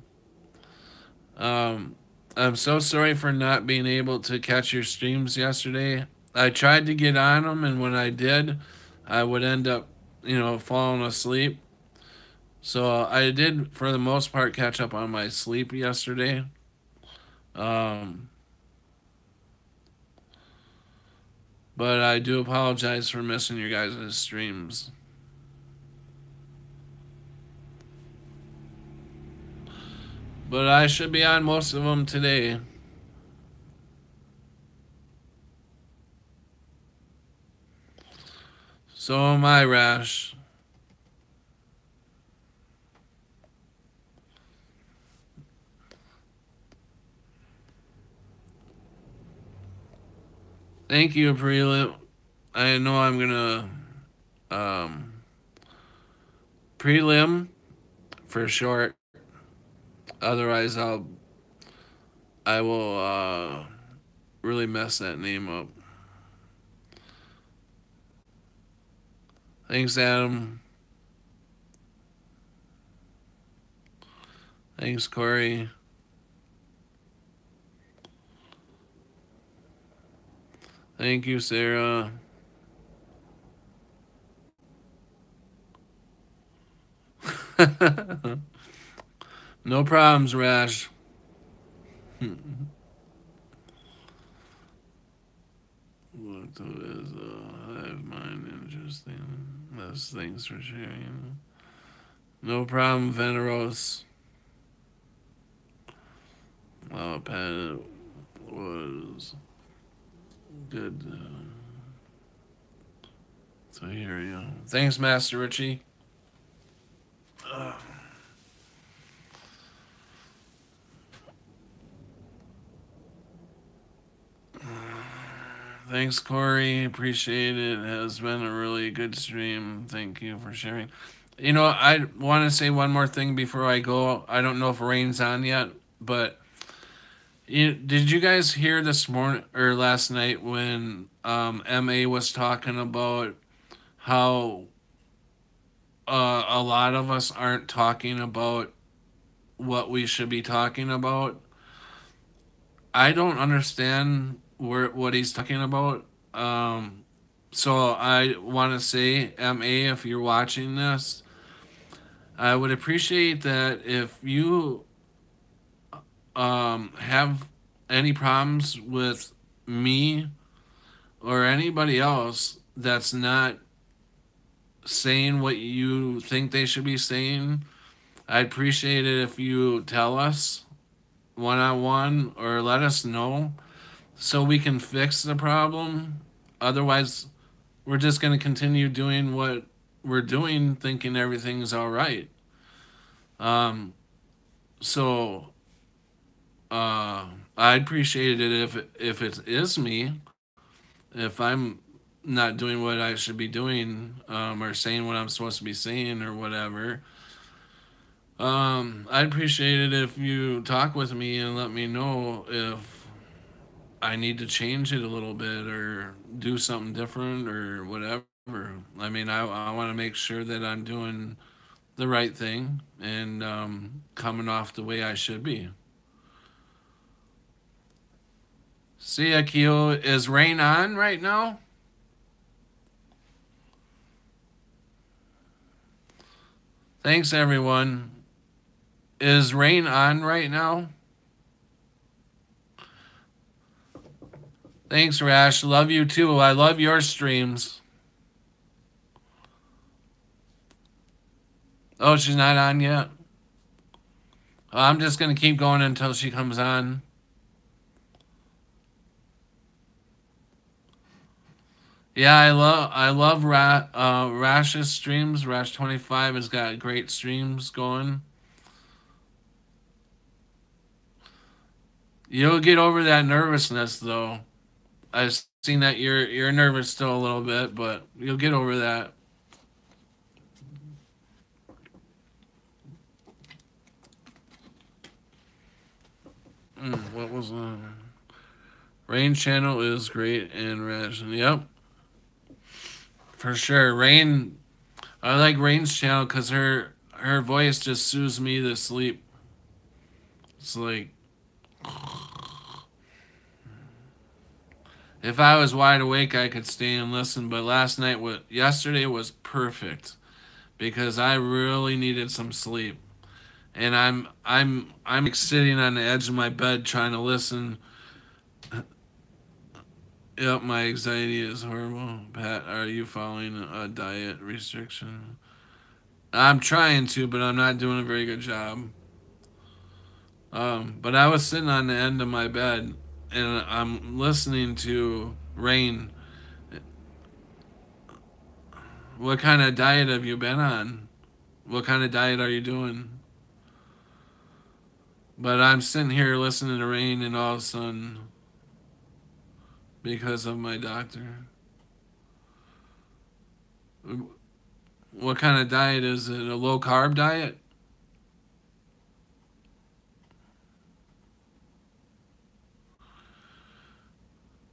Um, I'm so sorry for not being able to catch your streams yesterday. I tried to get on them, and when I did, I would end up, falling asleep. So I did, for the most part, catch up on my sleep yesterday. Um, but I do apologize for missing your guys' streams. But I should be on most of them today. So am I, Rash. Thank you, Prelim. I know I'm gonna prelim for short. Otherwise, I will really mess that name up. Thanks, Adam. Thanks, Corey. Thank you, Sarah. No problems, Rash. What is hive mind interesting? Those things for sharing. No problem, Veneros. Oh, Pat was good to hear you. Thanks, Master Richie. Thanks, Corey. Appreciate it. It has been a really good stream. Thank you for sharing. You know, I want to say one more thing before I go. I don't know if Rain's on yet, but did you guys hear this morning or last night when MA was talking about how a lot of us aren't talking about what we should be talking about? I don't understand what he's talking about. So I want to say, MA, if you're watching this, I would appreciate that if you have any problems with me or anybody else that's not saying what you think they should be saying, I'd appreciate it if you tell us one on one or let us know so we can fix the problem. Otherwise, we're just going to continue doing what we're doing, thinking everything's all right. So I'd appreciate it if it is me, if I'm not doing what I should be doing, or saying what I'm supposed to be saying or whatever. I'd appreciate it if you talk with me and let me know if I need to change it a little bit or do something different or whatever. I mean, I want to make sure that I'm doing the right thing and coming off the way I should be. See ya, Keo. Is Rain on right now? Thanks, everyone. Is Rain on right now? Thanks, Rash. Love you too. I love your streams. Oh, she's not on yet? I'm just going to keep going until she comes on. Yeah, I love Rash's streams. Rash 25 has got great streams going. You'll get over that nervousness though. I've seen that you're nervous still a little bit, but you'll get over that. What was Rain channel is great and Rash. Yep. For sure. Rain, I like Rain's channel because her voice just soothes me to sleep. It's like, if I was wide awake, I could stay and listen. But yesterday was perfect because I really needed some sleep, and I'm like sitting on the edge of my bed trying to listen. Yep, my anxiety is horrible. Pat, are you following a diet restriction? I'm trying to, but I'm not doing a very good job. But I was sitting on the end of my bed, and I'm listening to Rain. What kind of diet have you been on? What kind of diet are you doing? But I'm sitting here listening to Rain, and all of a sudden, because of my doctor. What kind of diet is it? A low carb diet?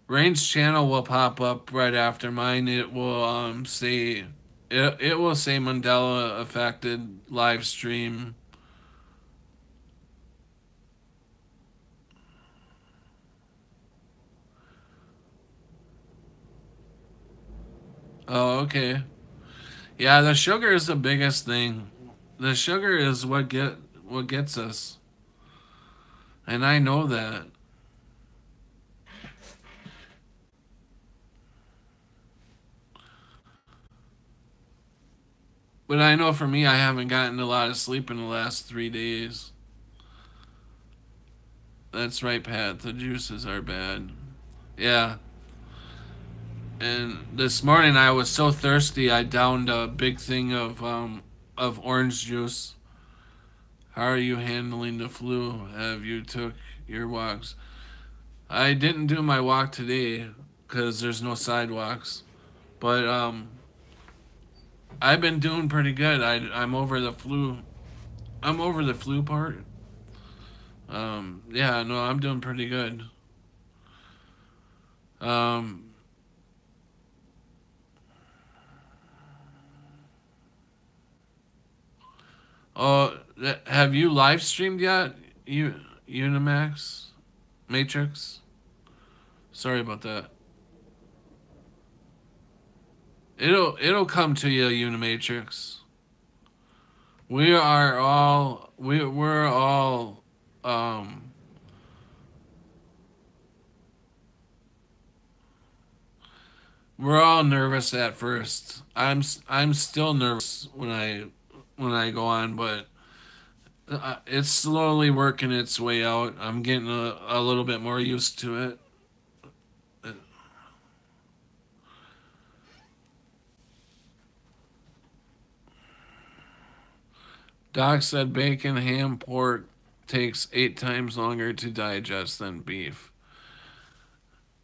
Rain's channel will pop up right after mine. It will say it will say Mandela affected live stream. Oh, okay. Yeah, the sugar is the biggest thing. The sugar is what gets us, and I know that. But I know for me, I haven't gotten a lot of sleep in the last 3 days. That's right, Pat. The juices are bad. Yeah. And this morning I was so thirsty, I downed a big thing of orange juice. How are you handling the flu? Have you took your walks? I didn't do my walk today because there's no sidewalks. But I've been doing pretty good. I'm over the flu. I'm over the flu part. Yeah, no, I'm doing pretty good. Um, oh, have you live streamed yet? You Unimax Matrix. Sorry about that. It'll come to you, Unimatrix. We're all um we're all nervous at first. I'm still nervous when I go on, but it's slowly working its way out. I'm getting a little bit more used to it. Doc said bacon, ham, pork takes 8 times longer to digest than beef.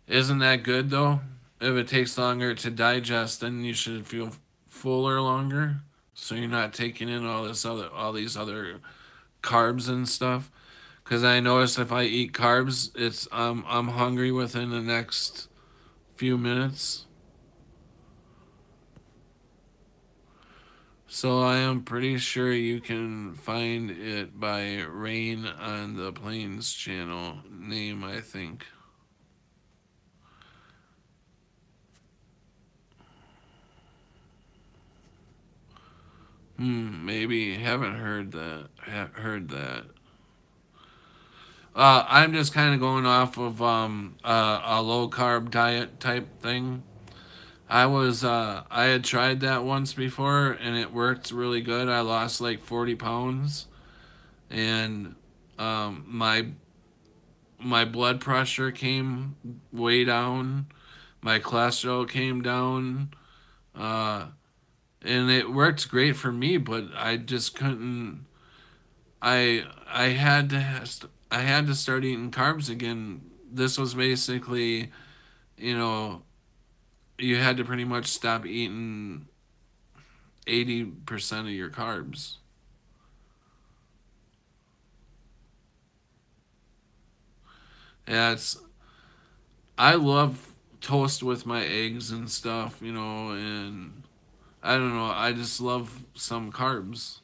Isn't that good though? If it takes longer to digest, then you should feel fuller longer. So you're not taking in all these other carbs and stuff. Because I notice if I eat carbs, I'm hungry within the next few minutes. So I am pretty sure you can find it by Rain on the Plains channel name, I think. Maybe haven't heard that. Heard that. I'm just kind of going off of a low carb diet type thing. I had tried that once before and it worked really good. I lost like 40 pounds and my blood pressure came way down. My cholesterol came down. Uh, and it worked great for me, but I just couldn't. I had to start eating carbs again. This was basically, you know, you had to pretty much stop eating 80% of your carbs. Yeah, it's I love toast with my eggs and stuff, and I don't know, I just love some carbs.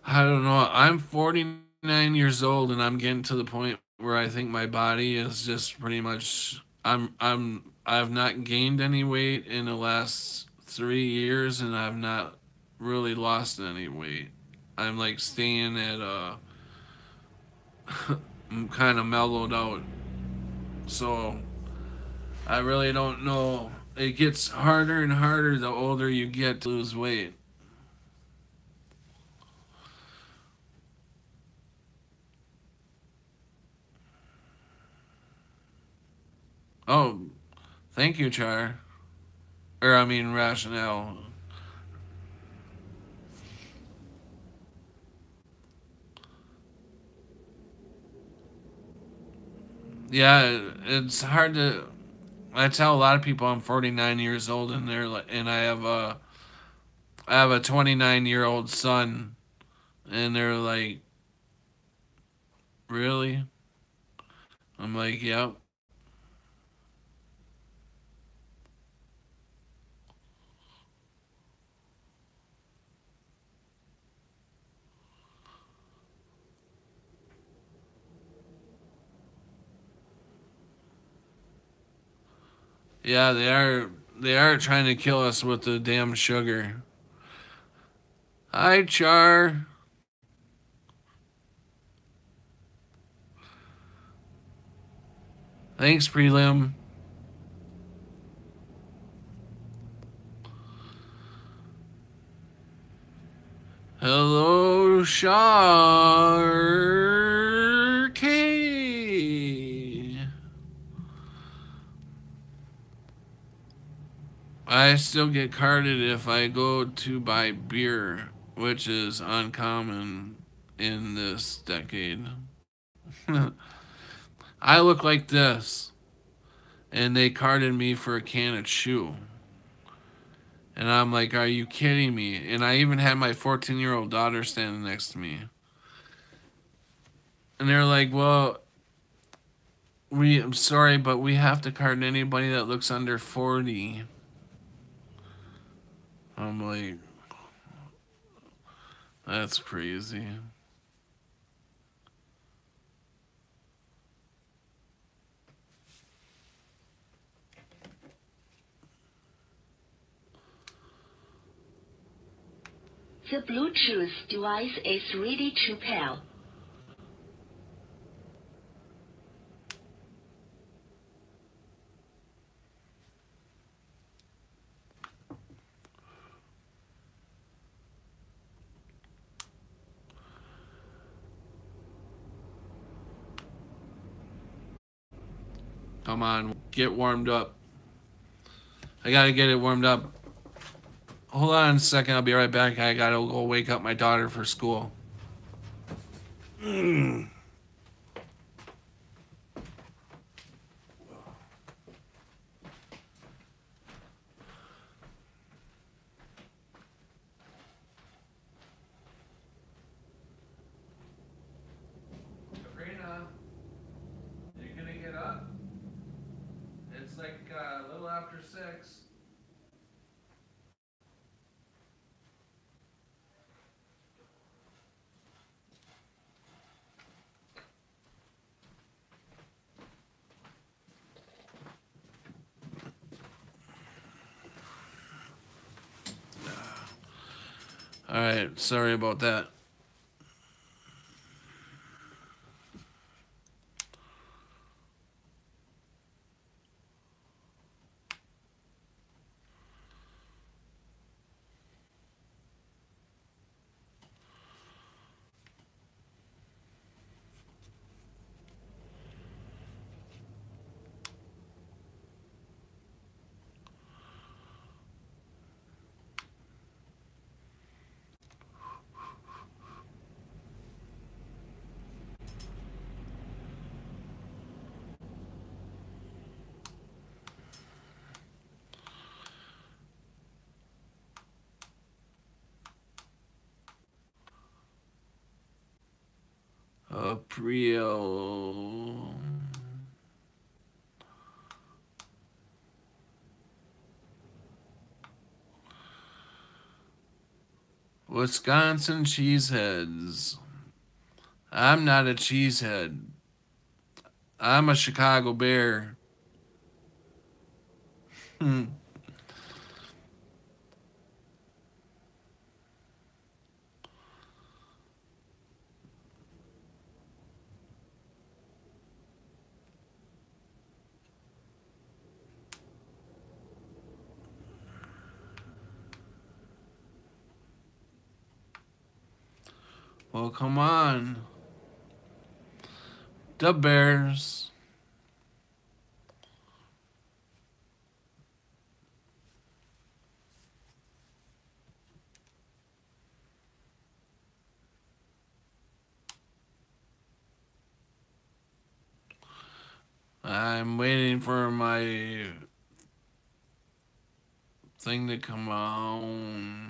I don't know. I'm 49 years old and I'm getting to the point where I think my body is just pretty much I've not gained any weight in the last 3 years and I've not really lost any weight. I'm like staying at I'm kind of mellowed out. So I really don't know. It gets harder and harder the older you get to lose weight. Oh, thank you, Char. Or I mean Rationale. Yeah, it's hard to. I tell a lot of people I'm 49 years old, and I have a 29-year-old son, and they're like, "Really?" I'm like, "Yep." Yeah, they are. They are trying to kill us with the damn sugar. Hi, Char. Thanks, Prelim. Hello, Char K. I still get carded if I go to buy beer, which is uncommon in this decade. I look like this, and they carded me for a can of chew. And I'm like, are you kidding me? And I even had my 14-year-old daughter standing next to me. And they're like, well, I'm sorry, but we have to card anybody that looks under 40. I'm like, that's crazy. The Bluetooth device is ready to pair. Come on, get warmed up. I gotta get it warmed up. Hold on a second, I'll be right back. I gotta go wake up my daughter for school. Sabrina, you gonna get up? It's like a little after 6. Alright, sorry about that. April. Wisconsin cheeseheads. I'm not a cheesehead. I'm a Chicago Bear. Well, come on. The Bears. I'm waiting for my thing to come on.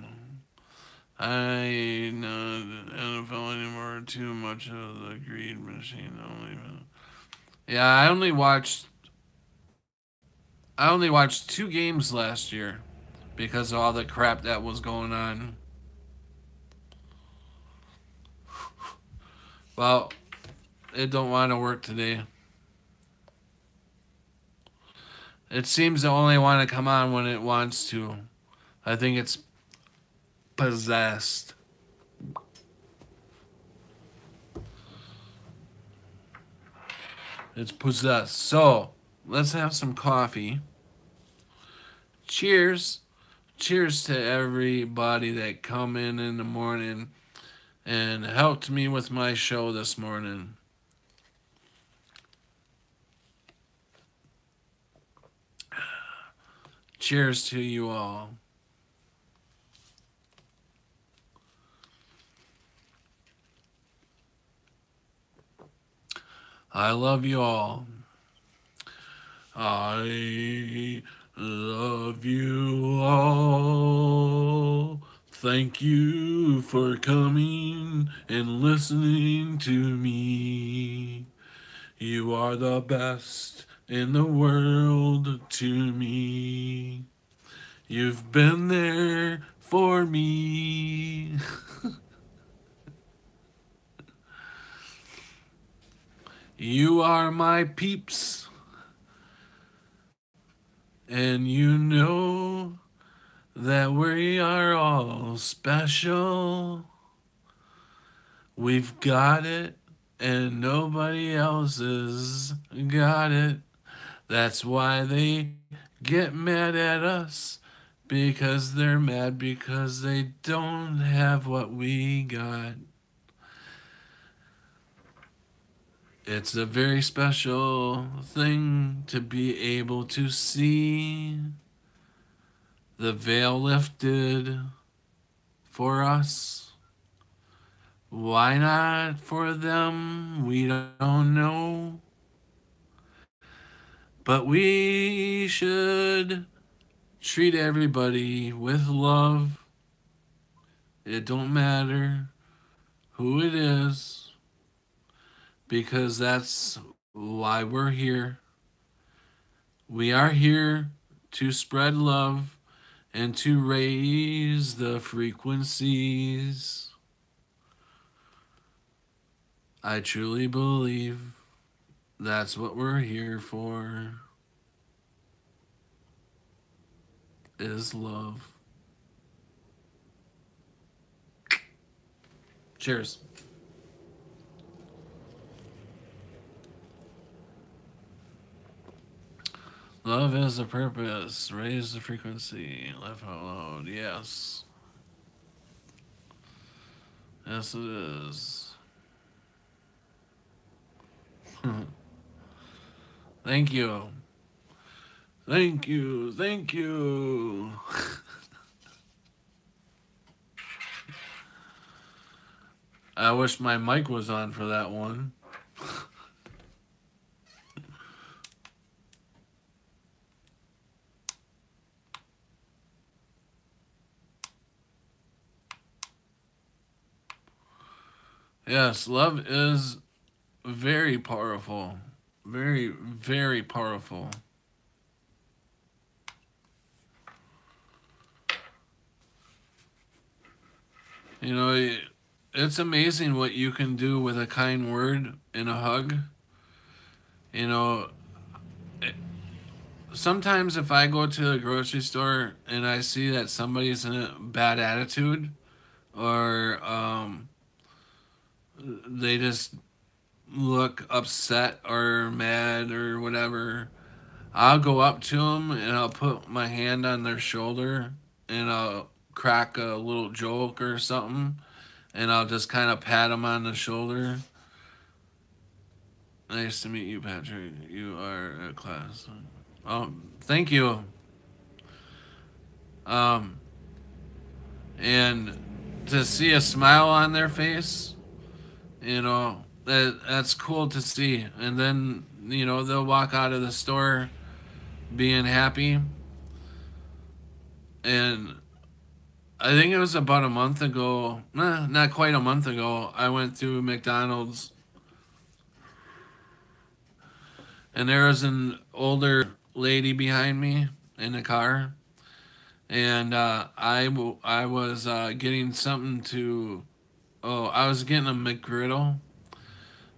I know the NFL anymore. Too much of the greed machine. Yeah, I only watched 2 games last year because of all the crap that was going on. Well, it don't want to work today. It seems to only want to come on when it wants to. I think it's possessed. It's possessed. So, let's have some coffee. Cheers. Cheers to everybody that come in the morning and helped me with my show this morning. Cheers to you all. I love you all. I love you all. Thank you for coming and listening to me. You are the best in the world to me. You've been there for me. You are my peeps. And you know that we are all special. We've got it, and nobody else has got it. That's why they get mad at us. Because they're mad because they don't have what we got. It's a very special thing to be able to see the veil lifted for us. Why not for them? We don't know. But we should treat everybody with love. It don't matter who it is, because that's why we're here. We are here to spread love and to raise the frequencies. I truly believe that's what we're here for, is love. Cheers. Love is the purpose. Raise the frequency. Laugh out loud. Yes. Yes, it is. Thank you. Thank you. Thank you. I wish my mic was on for that one. Yes, love is very powerful. Very, very powerful. You know, it's amazing what you can do with a kind word and a hug. You know, sometimes if I go to the grocery store and I see that somebody's in a bad attitude, or they just look upset or mad or whatever, I'll go up to them and I'll put my hand on their shoulder and I'll crack a little joke or something, and I'll just kind of pat them on the shoulder. Nice to meet you, Patrick. You are a class. Thank you. And to see a smile on their face, you know, that's cool to see. And then, you know, they'll walk out of the store being happy. And I think it was about a month ago, not quite a month ago, I went through McDonald's and there was an older lady behind me in the car. And I was getting something to, I was getting a McGriddle.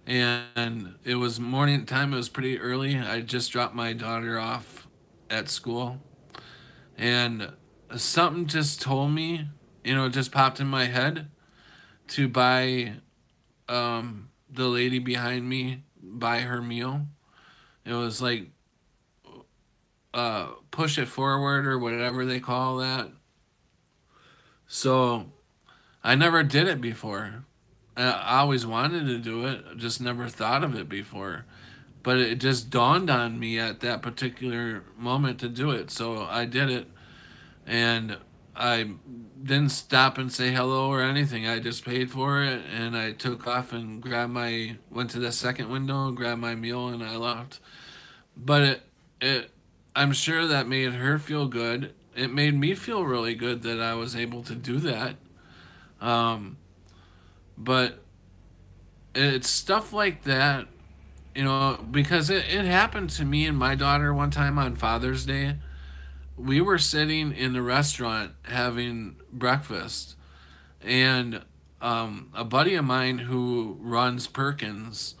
And it was morning time. It was pretty early. I just dropped my daughter off at school, and something just told me, it just popped in my head to buy the lady behind me buy her meal. It was like push it forward or whatever they call that. So I never did it before. I always wanted to do it, just never thought of it before. But it just dawned on me at that particular moment to do it. So I did it, and I didn't stop and say hello or anything. I just paid for it, and I took off and went to the second window, grabbed my meal, and I left. But it, I'm sure that made her feel good. It made me feel really good that I was able to do that. Um, but it's stuff like that, because it happened to me and my daughter one time on Father's Day. We were sitting in the restaurant having breakfast, and a buddy of mine who runs Perkins,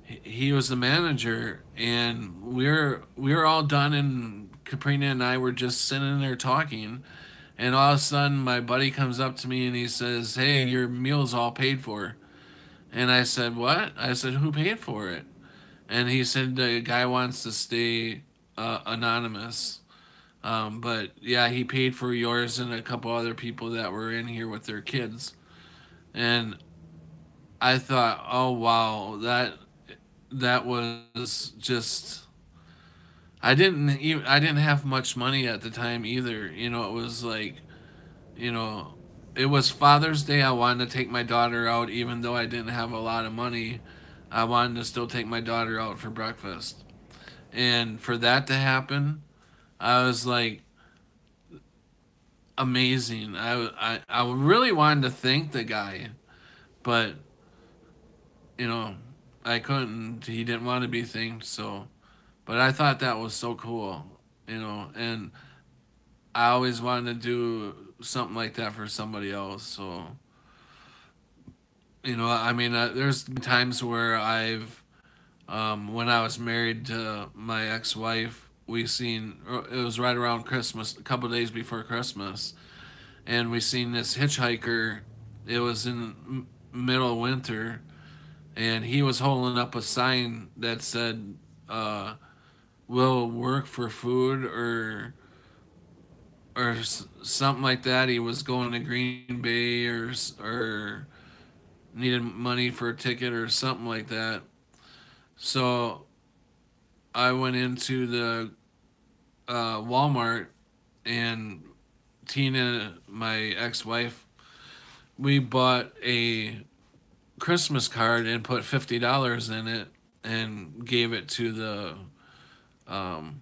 he was the manager, and we were all done, and Kaprina and I were just sitting there talking, and all of a sudden my buddy comes up to me and he says, "Hey, your meal's all paid for." And I said, "What?" I said, "Who paid for it?" And he said the guy wants to stay anonymous. But yeah, he paid for yours and a couple other people that were in here with their kids. And I thought, oh wow, that was just. I didn't have much money at the time either. It was like, you know, it was Father's Day. I wanted to take my daughter out, even though I didn't have a lot of money. I wanted to still take my daughter out for breakfast. And for that to happen, I was like, amazing. I really wanted to thank the guy, but you know, I couldn't. He didn't want to be thanked, so. But I thought that was so cool, and I always wanted to do something like that for somebody else. So, I mean, there's been times where when I was married to my ex-wife, it was right around Christmas, a couple days before Christmas, and we seen this hitchhiker. It was in middle of winter, and he was holding up a sign that said, "Will work for food," or something like that. He was going to Green Bay or needed money for a ticket or something like that. So I went into the Walmart, and Tina, my ex-wife, we bought a Christmas card and put $50 in it and um,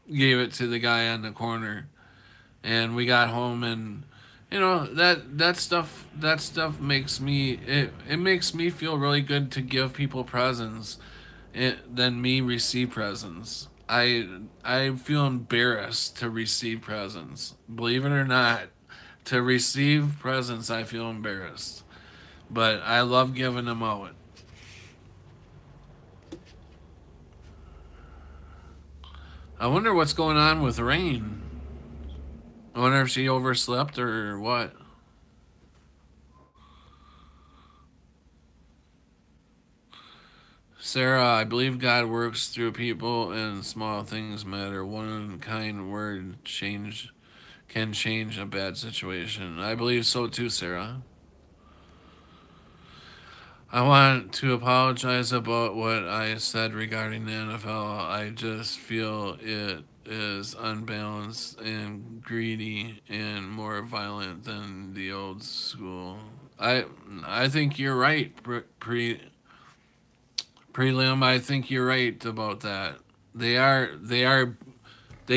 gave it to the guy on the corner. And we got home, and that stuff it makes me feel really good to give people presents, than me receive presents. I feel embarrassed to receive presents. Believe it or not, to receive presents I feel embarrassed. But I love giving them out. I wonder what's going on with Rain. I wonder if she overslept or what. Sarah, I believe God works through people and small things matter. One kind word can change a bad situation. I believe so too, Sarah. I want to apologize about what I said regarding the NFL. I just feel it is unbalanced and greedy and more violent than the old school. I I think you're right, prelim. I think you're right about that. They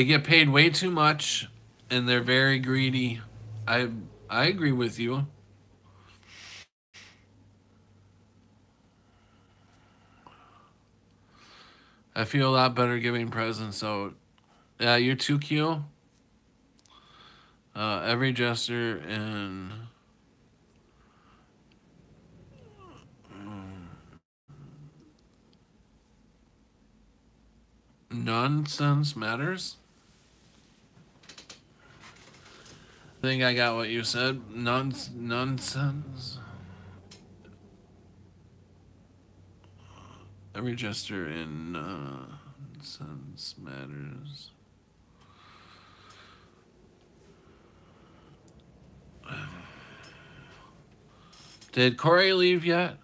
get paid way too much, and they're very greedy. I I agree with you. I feel a lot better giving presents out. Yeah, you too, Q. Every gesture and Nonsense matters? I think I got what you said. Nonsense. A register in nonsense matters. Did Corey leave yet?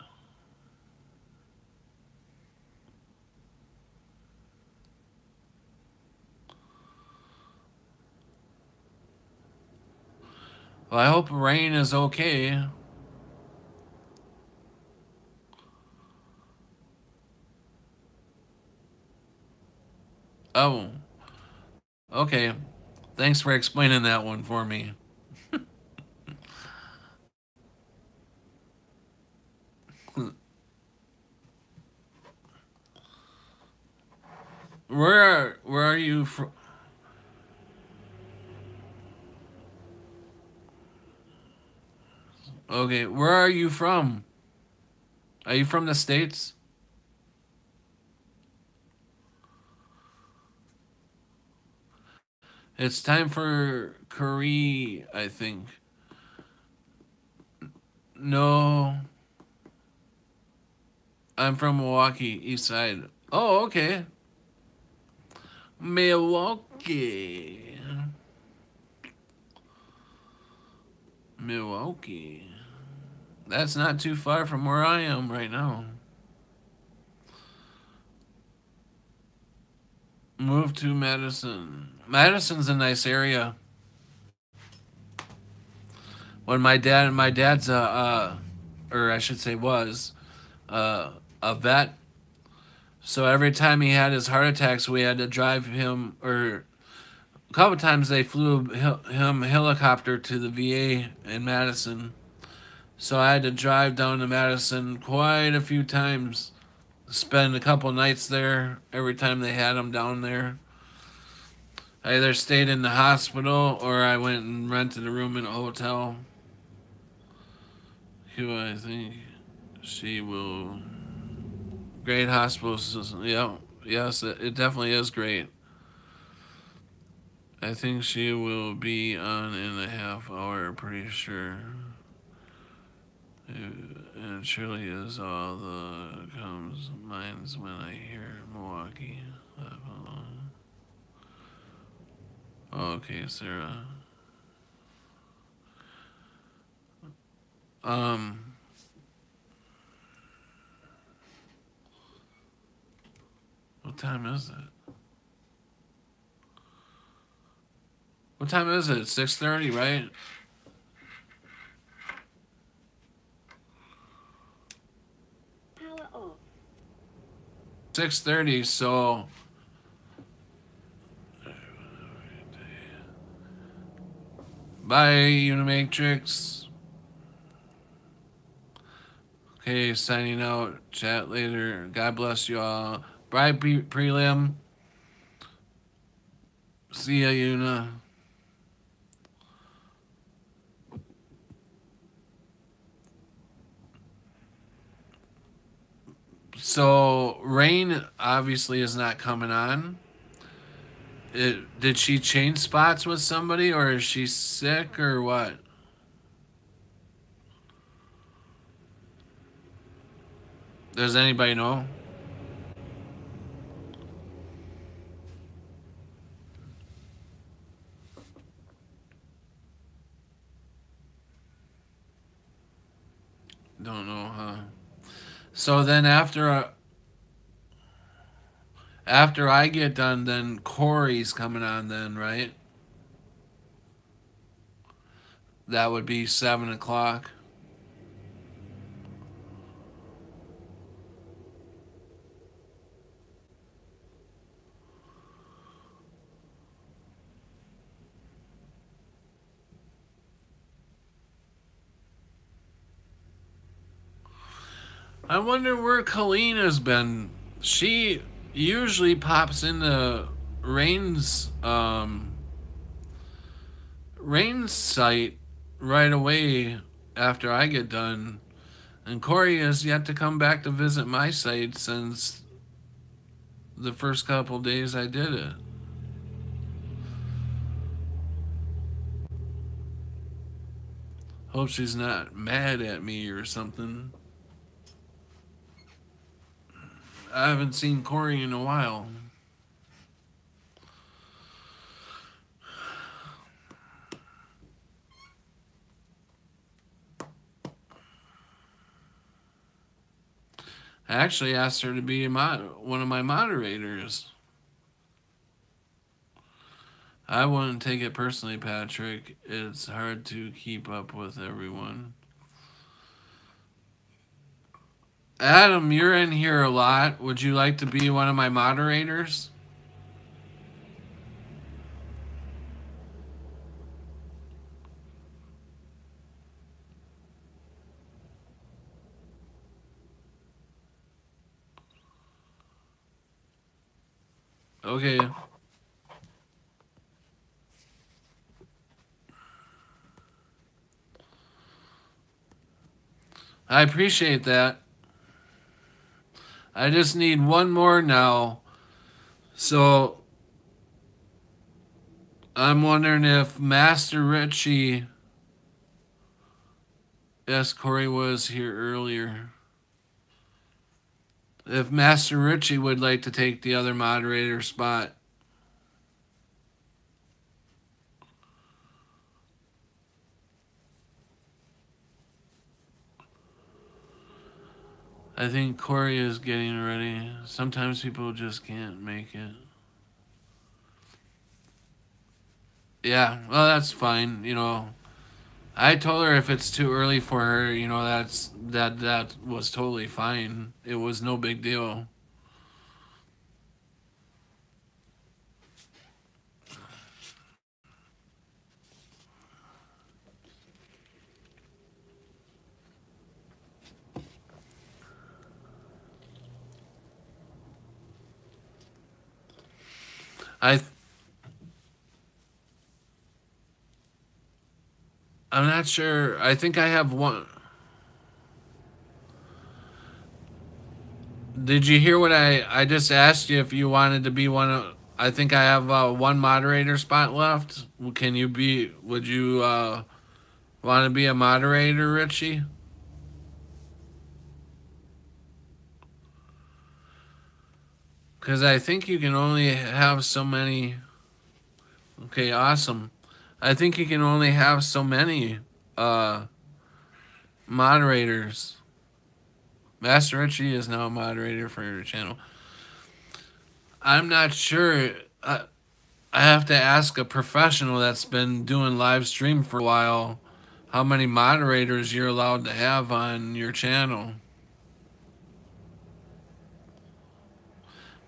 Well, I hope Rain is okay. Oh. Okay. Thanks for explaining that one for me. Where are you from? Okay, where are you from? Are you from the States? It's time for curry, I think. No. I'm from Milwaukee, East Side. Oh, okay. Milwaukee. Milwaukee. That's not too far from where I am right now. Move to Madison. Madison's a nice area. When my dad's or I should say was, a vet. So every time he had his heart attacks, we had to drive him, or a couple times they flew him helicopter to the VA in Madison. So I had to drive down to Madison quite a few times, spend a couple nights there every time they had him down there. I either stayed in the hospital or I went and rented a room in a hotel. Who I think she will. Great hospital system. Yeah, yes, it definitely is great. I think she will be on in a half hour, pretty sure. It surely is all the comes minds when I hear Milwaukee. Okay, Sarah. What time is it? What time is it? 6:30, right? Power off. 6:30, so bye, Unimatrix. Okay, signing out. Chat later. God bless you all. Bye, prelim. See ya, Una. So, Rain obviously is not coming on. Did she change spots with somebody, or is she sick, or what? Does anybody know? Don't know, huh? So then after I get done, then Corey's coming on then, right? That would be 7 o'clock. I wonder where Colleen has been. She usually pops into Rain's site right away after I get done. And Corey has yet to come back to visit my site since the first couple days I did it. Hope she's not mad at me or something. I haven't seen Corey in a while. I actually asked her to be one of my moderators. I wouldn't take it personally, Patrick. It's hard to keep up with everyone. Adam, you're in here a lot. Would you like to be one of my moderators? Okay. I appreciate that. I just need one more now. So I'm wondering if Master Richie. Yes, Corey was here earlier. If Master Richie would like to take the other moderator spot. I think Corey is getting ready. Sometimes people just can't make it. Yeah, well, that's fine. You know, I told her if it's too early for her, you know, that was totally fine. It was no big deal. I'm not sure. I think I have one. Did you hear what I just asked you if you wanted to be one of? I think I have one moderator spot left. Can you be? Would you want to be a moderator, Richie? Because I think you can only have so many. Okay, awesome. I think you can only have so many moderators. Master Richie is now a moderator for your channel. I'm not sure. I have to ask a professional that's been doing live stream for a while how many moderators you're allowed to have on your channel.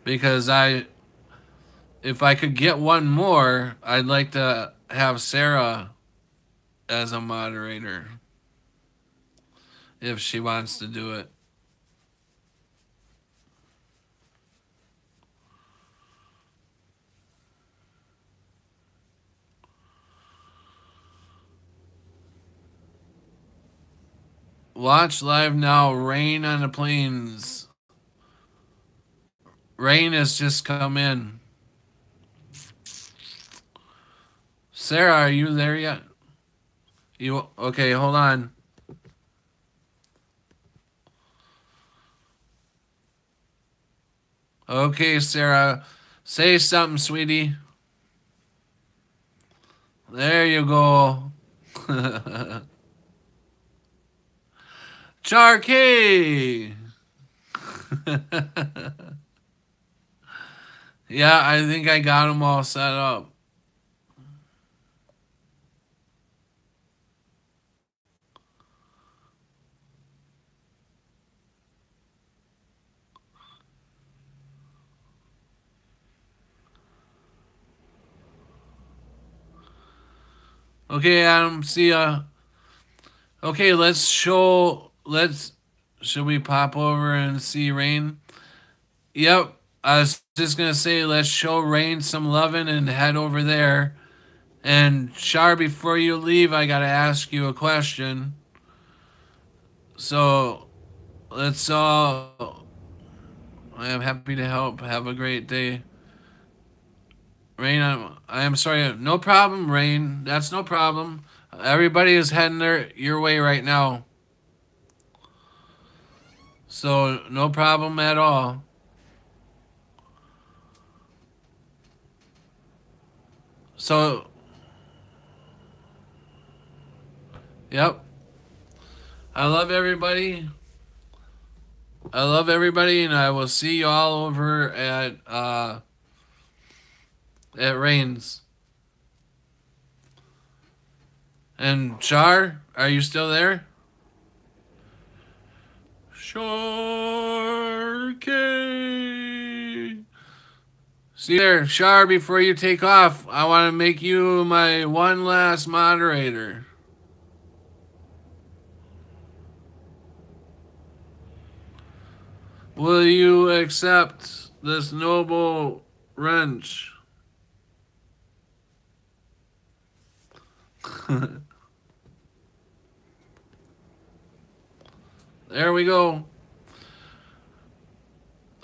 Because if I could get one more, I'd like to have Sarah as a moderator if she wants to do it. Watch live now. Rain on the plains. Rain has just come in. Sarah, are you there yet? You okay? Hold on. Okay, Sarah, say something, sweetie. There you go. Charky. Yeah, I think I got them all set up. Okay, Adam, see ya. Okay, should we pop over and see Rain? Yep, I was just gonna say, let's show Rain some loving and head over there. And Char, before you leave, I gotta ask you a question. So, let's all... I am happy to help. Have a great day. Rain, I am sorry. No problem, Rain. That's no problem. Everybody is heading your way right now. So, no problem at all. So, yep. I love everybody. I love everybody, and I will see you all over at Rains. And Char, are you still there? Sharky. See you there, Char, before you take off, I want to make you my one last moderator. Will you accept this noble wrench? There we go.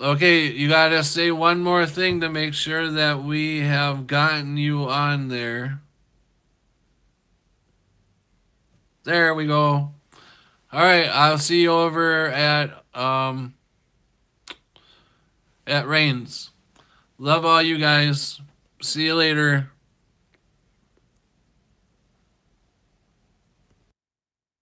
Okay, you gotta say one more thing to make sure that we have gotten you on there. There we go. Alright, I'll see you over at Rains. Love all you guys. See you later.